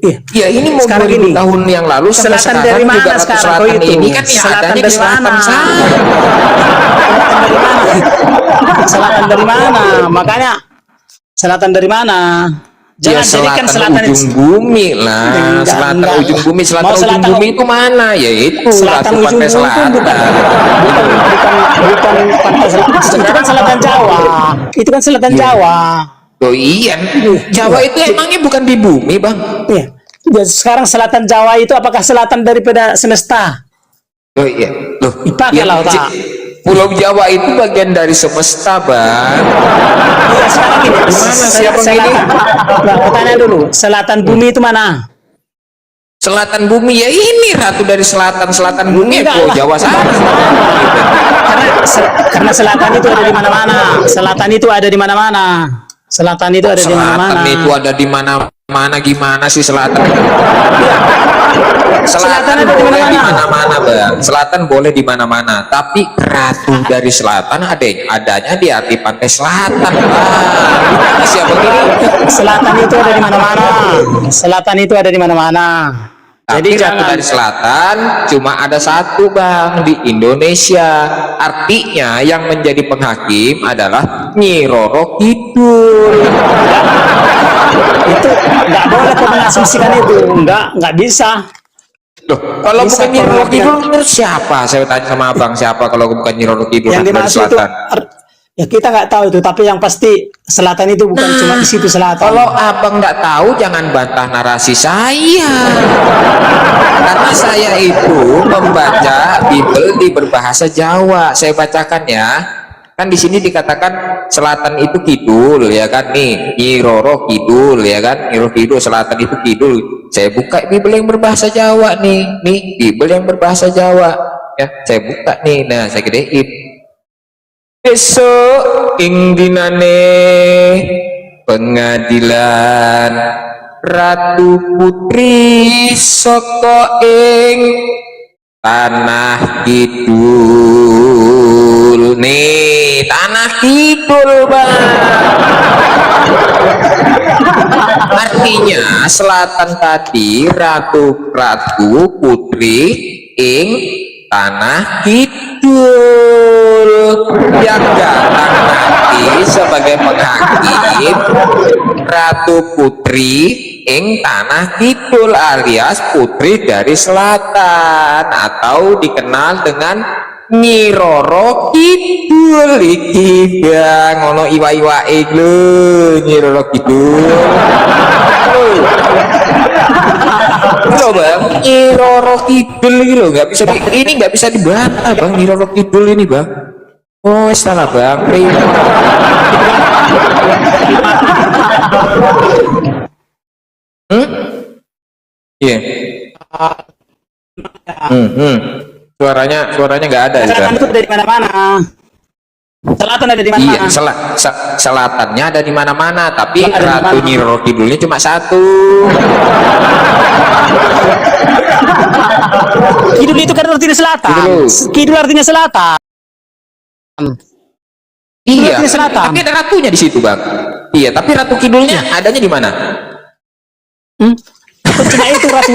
Iya. Ya ini mau Sekarang 2000 gini. tahun yang lalu sampai Selatan sekarang dari mana juga Ratu sekarang Selatan kau itu? ini kan ya Selatan adanya di dari selatan mana? sana. Selatan dari mana? Selatan dari mana? Makanya selatan dari mana? Ya Jangan jadikan selatan selatan ujung bumi lah. Enggak, Selatan enggak. ujung bumi, selatan Mau ujung selatan- bumi itu mana? Ya itu selatan Ratu ujung Pantai bumi itu Selatan. bukan pantai selatan. Itu kan selatan Jawa. Itu kan selatan Jawa. Oh iya, Jawa itu emangnya bukan di bumi bang? Iya. Dan sekarang selatan Jawa itu apakah selatan daripada semesta? Oh iya, loh. Dipakai lah, Pak. Pulau Jawa itu bagian dari semesta bang. Iya, sekarang gini. Gimana sih abang ini? Nah, aku tanya dulu. Selatan bumi itu mana? Selatan bumi ya ini Ratu dari selatan bumi ya Enggak Pulau lah. Jawa sana. Karena selatan itu ada di mana-mana. Selatan itu ada di mana-mana. Selatan itu ada di mana-mana. Selatan itu ada di mana-mana, gimana sih selatan? Selatan ada di boleh di mana-mana. mana-mana bang. Selatan boleh di mana-mana, tapi Ratu dari selatan adanya di arti pantai selatan. Gimana sih abang ini? Selatan itu ada di mana-mana. Selatan itu ada di mana-mana. Jadi Jadi Ratu jangan. dari selatan cuma ada satu bang di Indonesia. Artinya yang menjadi penghakim adalah Nyi Roro Kidul. Itu nggak boleh kau mengasumsikan itu. Nggak bisa. Loh, kalau Bisa bukan Nyi Roro pengertian. Kidul terus siapa? Saya tanya sama abang siapa kalau bukan Nyi Roro Kidul Yang Ratu dari dimaksud itu selatan? ya kita nggak tahu itu, tapi yang pasti selatan itu bukan cuma di situ selatan. Kalau abang nggak tahu jangan bantah narasi saya. Karena saya itu membaca Bible di berbahasa Jawa. Saya bacakan ya. Kan di sini dikatakan selatan itu kidul ya kan nih. Nyi Roro Kidul ya kan. Nyi Roro Kidul, selatan itu kidul. Saya buka Bible yang berbahasa Jawa nih. Nih Bible yang berbahasa Jawa. Ya, saya buka nih. Nah, saya gedein. Esok ing dinane pengadilan Ratu Putri saka ing tanah kidul. Nih tanah kidul bang. Artinya selatan tadi Ratu Putri ing tanah kidul. Yang datang nanti sebagai penghakim Ratu Putri ing tanah kidul alias putri dari selatan atau dikenal dengan Nyi Roro Kidul. Iki bang ngono iwa-iwae lho Nyi Roro Kidul. Loh bang, Nyi Roro Kidul ini loh nggak bisa ini nggak bisa dibantah bang. Nyi Roro Kidul ini bang. Oh salah bang. Iya. Suaranya nggak ada. Selatan itu ada di mana-mana. Selatan ada di mana-mana. Iya, selatannya ada di mana-mana, tapi Ada di Ratu mana? Nyi Roro Kidulnya cuma satu. Kidul itu kan artinya selatan. Kidul. Kidul artinya selatan. Iya, artinya selatan. tapi ada ratunya di situ bang. Iya, tapi Ratu Kidulnya adanya di mana? Bukan cuma itu ratu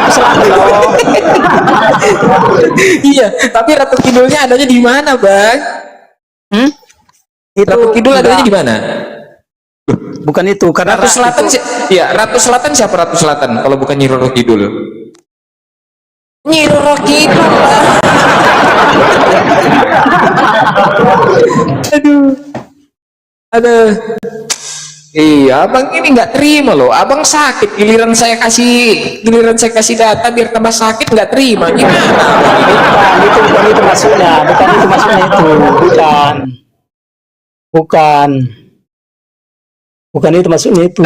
selatan loh. Iya, tapi Ratu Kidulnya adanya di mana bang? Itu Ratu Kidul adanya enggak. di mana? Bukan itu karena Ratu Selatan iya, Ratu Selatan siapa Ratu Selatan kalau bukan Nyi Roro Kidul? Nyi Roro Kidul lah. Aduh. Iya, abang ini nggak terima loh. Abang sakit, giliran saya kasih data biar tambah sakit, nggak terima. Gimana abang ini? Bukan itu maksudnya, bukan itu maksudnya itu, bukan itu maksudnya itu,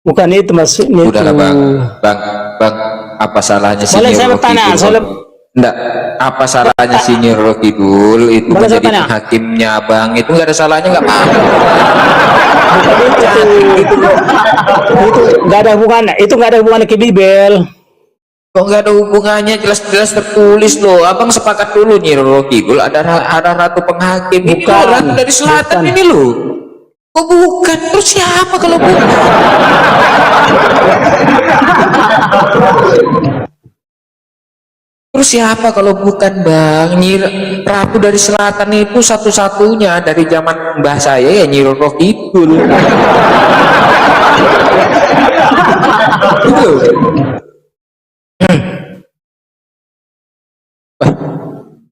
bukan itu maksudnya itu. Udahlah bang, apa salahnya sih? Boleh saya bertanya, Enggak, apa salahnya Senior Rocky Dul itu Boleh saya menjadi tanya? hakimnya abang? Itu nggak ada salahnya, nggak apa-apa. itu nggak ada hubungannya, itu nggak ada hubungannya ke Bibel. Kok nggak ada hubungannya? Jelas-jelas tertulis loh. Abang sepakat dulu nih Rocky Dul, ada ratu penghakim. Ini Bukan, ratu dari selatan bukan. ini loh. Oh bukan, terus siapa kalau bukan? Terus siapa kalau bukan bang? Ratu dari selatan itu satu-satunya dari zaman mbah saya ya Nyi Roro Kidul. Itu. Wah,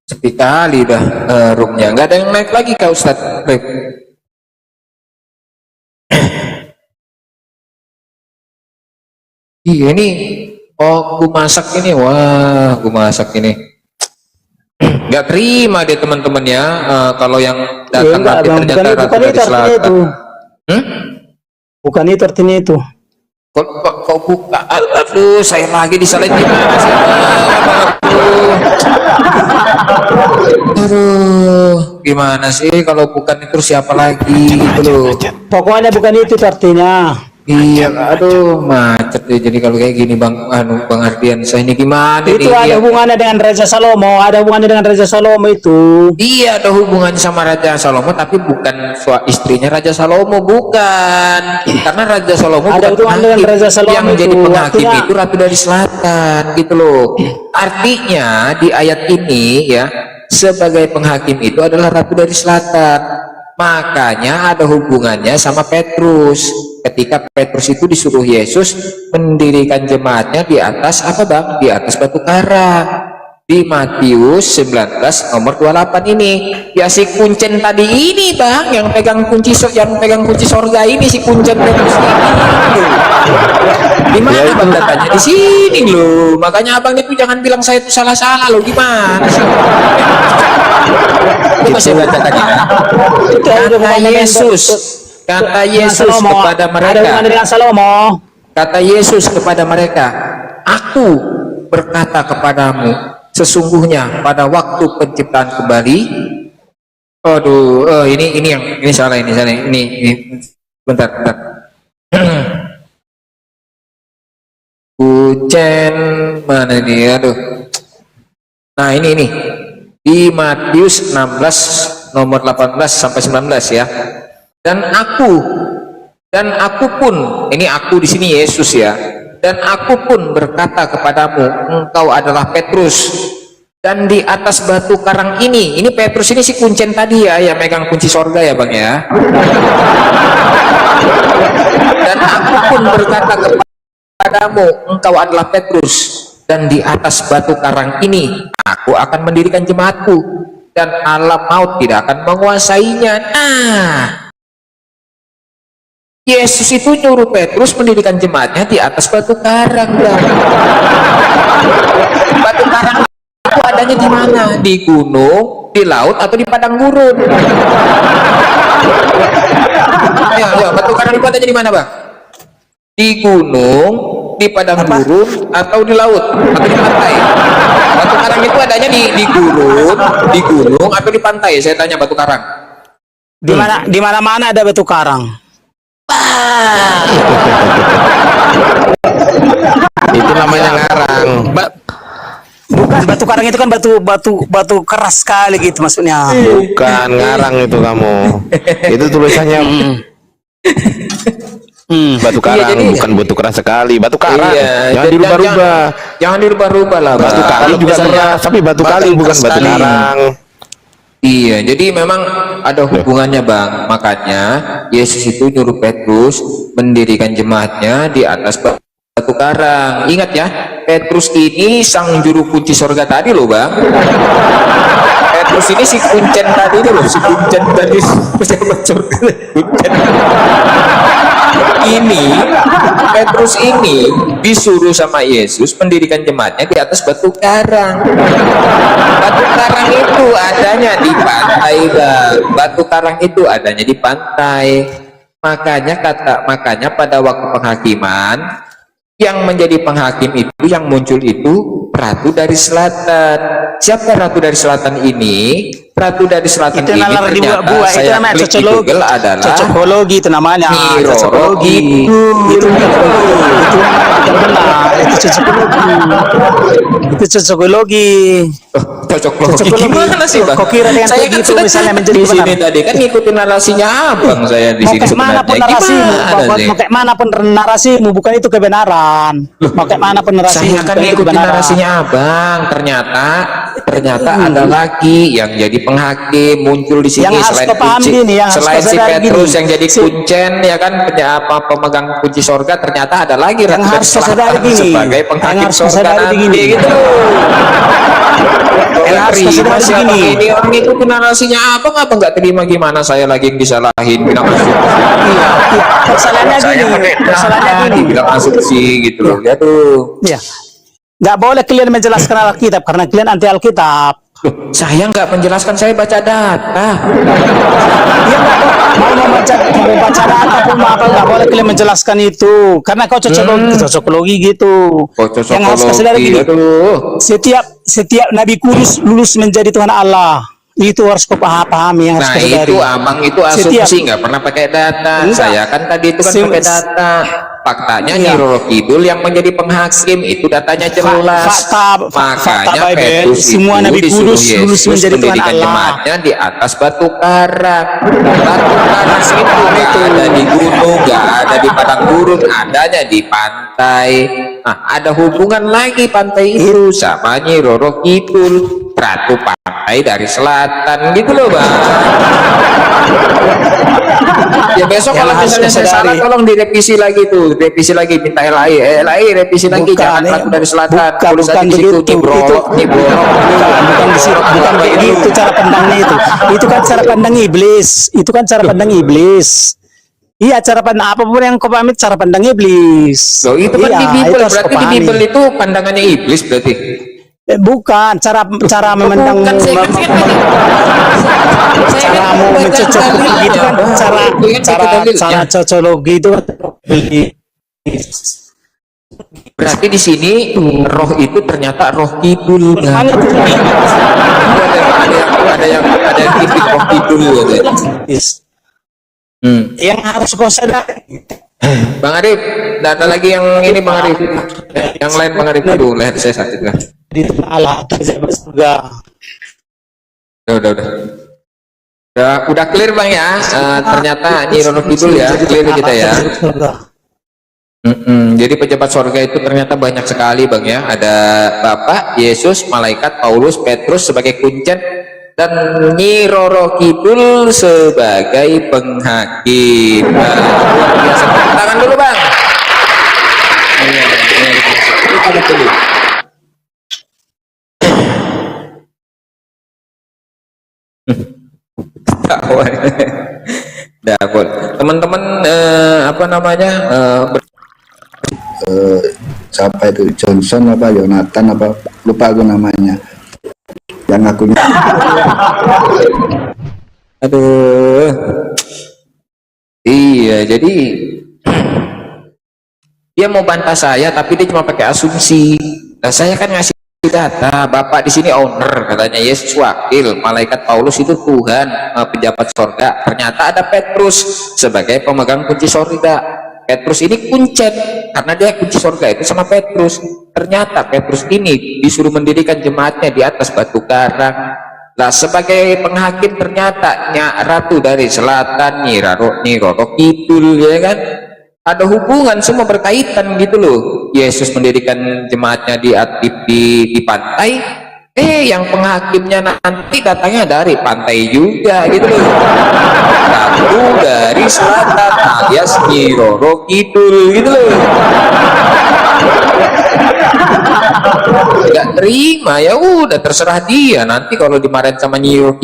sepi kali dah roomnya. Nggak ada yang naik lagi kak Ustadz. Iya ini, oh gue masak ini, wah gue masak ini. Nggak terima deh teman-temannya kalau yang datang enggak, nanti Bang. ternyata Bukan ratu itu dari artinya selatan. itu. Bukan itu artinya itu. Kok buka? Aduh, saya lagi disalahin gimana sih? Aduh, gimana sih kalau bukan itu siapa lagi gitu loh? Pokoknya bukan itu artinya. Iya, aduh macet deh. Jadi kalau kayak gini bang Ardian, saya ini gimana Itu nih? ada Iya. hubungannya dengan Raja Salomo, ada hubungannya dengan Raja Salomo itu. Iya, ada hubungannya sama Raja Salomo, tapi bukan istrinya Raja Salomo, bukan. Karena Raja Salomo Ada bukan hubungan dengan penghakim. Raja Salomo Yang jadi itu, penghakim artinya- itu Ratu dari Selatan, gitu loh. Artinya di ayat ini ya, sebagai penghakim itu adalah Ratu dari Selatan. Makanya ada hubungannya sama Petrus. Ketika Petrus itu disuruh Yesus mendirikan jemaatnya di atas apa bang? Di atas batu karang. Di Matius 19 nomor 28 ini. Ya si kuncen tadi ini bang, yang pegang kunci sorga ini, si kuncen Petrus ini. Di mana bang datanya? Di sini loh. Makanya abang itu jangan bilang saya itu salah-salah loh. Gimana sih? Coba saya baca tadi. Itu ada Kata hubungannya dengan Yesus, kata Yesus Salomo. kepada Ada mereka, hubungannya dengan Salomo. kata Yesus kepada mereka, aku berkata kepadamu, sesungguhnya pada waktu penciptaan kembali, aduh, ini salah, ini, bentar. Kucen mana ini, aduh. Nah ini di Matius 16 nomor 18 sampai 19 ya. Dan aku pun, ini aku di sini Yesus ya. Dan aku pun berkata kepadamu, engkau adalah Petrus, dan di atas batu karang ini Petrus ini si kuncen tadi ya, yang megang kunci sorga ya bang ya. Dan aku pun berkata kepadamu, engkau adalah Petrus, dan di atas batu karang ini aku akan mendirikan jemaatku, dan alam maut tidak akan menguasainya. Nah, Yesus itu nyuruh Petrus mendirikan jemaatnya di atas batu karang. Batu karang itu adanya di mana? Di gunung, di laut, atau di padang gurun? Ayo, batu karang itu adanya di mana bang? Di gunung, di padang gurun, atau di laut, atau di pantai? Batu karang itu adanya di gunung, atau di pantai? Saya tanya batu karang. Di mana-mana ada batu karang. Itu namanya ngarang. Bukan batu karang itu kan batu keras sekali gitu maksudnya. Bukan ngarang itu kamu. Itu tulisannya batu karang, Iya, jadi- bukan batu keras sekali. Batu karang. Iya, Jangan dirubah-rubah. Jangan dirubah-rubah lah. Batu Bang. kali Kalau juga misalnya keras, tapi batu kali bukan keras batu kali. karang. Iya, jadi memang ada hubungannya bang. Makanya Yesus itu nyuruh Petrus mendirikan jemaatnya di atas batu karang. Ingat ya, Petrus ini sang juru kunci sorga tadi loh bang. Petrus ini si kuncen tadi itu loh, si kuncen tadi pejabat sorga. Kuncen. Ini Petrus ini disuruh sama Yesus mendirikan jemaatnya di atas batu karang. Batu karang itu adanya di pantai bang. Batu karang itu adanya di pantai. Makanya pada waktu penghakiman yang menjadi penghakim itu, yang muncul itu ratu dari selatan. Siapa ratu dari selatan ini? Ratu dari selatan Itu ini nalar di ternyata buah itu saya namanya klik di Google adalah cocokologi itu namanya. Nyi Roro Cocokologi. Itu bukan benar. Itu cocokologi. Itu cocokologi. cocokologi Cocokologi. gimana sih bang? Kok kira dengan Saya kayak kan gitu sudah misalnya cerita menjadi di sini benar? tadi kan ngikutin narasinya abang saya di Mau sini kayak mana pun sebenarnya. narasimu, Gimana sih? mau kayak mana pun narasimu, bukan itu kebenaran. Mau kayak mana pun narasimu, Saya kan bukan itu ngikutin kebenaran. narasinya abang. Ternyata ada lagi yang jadi penghakim muncul di sini Yang harus selain kau paham kunci, gini, yang harus selain kau si sadari Petrus gini. yang jadi kuncen ya kan pemegang kunci sorga, ternyata ada lagi Yang Ratu dari harus kau sadari Selatan gini. sebagai Yang penghakim harus kau sorga sadari nanti begini. gitu. Yang harus kau sadari Siapa begini. ini orang ikutin narasinya abang nggak terima, gimana saya lagi yang disalahin bilang asumsi. Iya. Persoalannya Saya gini, persoalannya gini. bilang asumsi gitu loh. Ya tuh. Iya. Nggak boleh kalian menjelaskan Alkitab karena kalian anti Alkitab. Loh, saya nggak menjelaskan, saya baca data. Iya nggak mau baca data pun nggak boleh kalian menjelaskan itu karena kau cocokologi gitu. Yang harus kau sadari gini. Aduh. Setiap nabi kudus lulus menjadi Tuhan Allah. Itu harus kau pahami, yang harus Nah kau sadari. itu abang itu asumsi, nggak pernah pakai data. Enggak. Saya kan tadi itu kan pakai data. Faktanya Nyi Iya. Roro Kidul yang menjadi penghakim itu datanya jelas. Fakta Makanya Bible, Petrus semua itu nabi disuruh kudus lulus Yesus menjadi Tuhan mendirikan Allah. jemaatnya di atas batu karang. Batu karang itu nggak ada di gunung, nggak ada di padang gurun, adanya di pantai. Nah, ada hubungan lagi pantai itu sama Nyi Roro Kidul, ratu pantai dari selatan gitu loh bang. Ya besok Yang kalau harus misalnya saya disadari. salah tolong direvisi lagi tuh, revisi lagi, minta LAI revisi lagi, jangan ratu dari selatan. bukan begitu. Bukan kayak gitu cara pandangnya itu. Itu kan cara pandang iblis. Itu kan cara pandang iblis. Iya, cara pandang apapun yang kau pahami cara pandang iblis. Loh, itu kan Iya, di Bible, itu harus berarti kau di pahami. Bible itu pandangannya iblis berarti. Bukan cara memandang Bukan, saya kan caramu mencocok gitu kan cara cocokologi itu kan. Berarti di sini roh itu ternyata roh kidul. Nah, Makanya itu ada yang titik roh kidul gitu. Yes. Yang harus kau sadari. Bang Arif, ada lagi yang ini Bang Arif. Yang lain Bang Arif, aduh leher saya sakit kan. Di Allah terjabat surga. Udah clear Bang ya. Ternyata Nyi Roro Kidul ya, clear kita ya. Jadi pejabat sorga itu ternyata banyak sekali Bang ya. Ada Bapak, Yesus, malaikat, Paulus, Petrus sebagai kuncen, dan Nyi Roro Kidul sebagai penghakim. Nah, luar biasa. Tepuk tangan dulu Bang. Kita dulu. Dapur. Teman-teman apa namanya? Siapa itu Johnson apa Jonathan apa lupa aku namanya yang akunya Aduh. Iya, jadi dia mau bantah saya tapi dia cuma pakai asumsi. Nah, saya kan ngasih data, Bapak di sini owner, katanya Yesus wakil, malaikat Paulus itu Tuhan, pejabat sorga. Ternyata ada Petrus sebagai pemegang kunci sorga. Petrus ini kuncen karena dia kunci sorga itu sama Petrus. Ternyata Petrus ini disuruh mendirikan jemaatnya di atas batu karang. Nah, sebagai penghakim ternyata ratu dari selatan, Nyi Roro Kidul, ya kan? Ada hubungan, semua berkaitan gitu loh. Yesus mendirikan jemaatnya di pantai, Yang penghakimnya nanti datangnya dari pantai juga gitu loh. Satu dari selatan alias Nyi Roro Kidul gitu loh. Tidak terima, ya udah terserah dia. Nanti kalau dimarahin sama Nyi Roro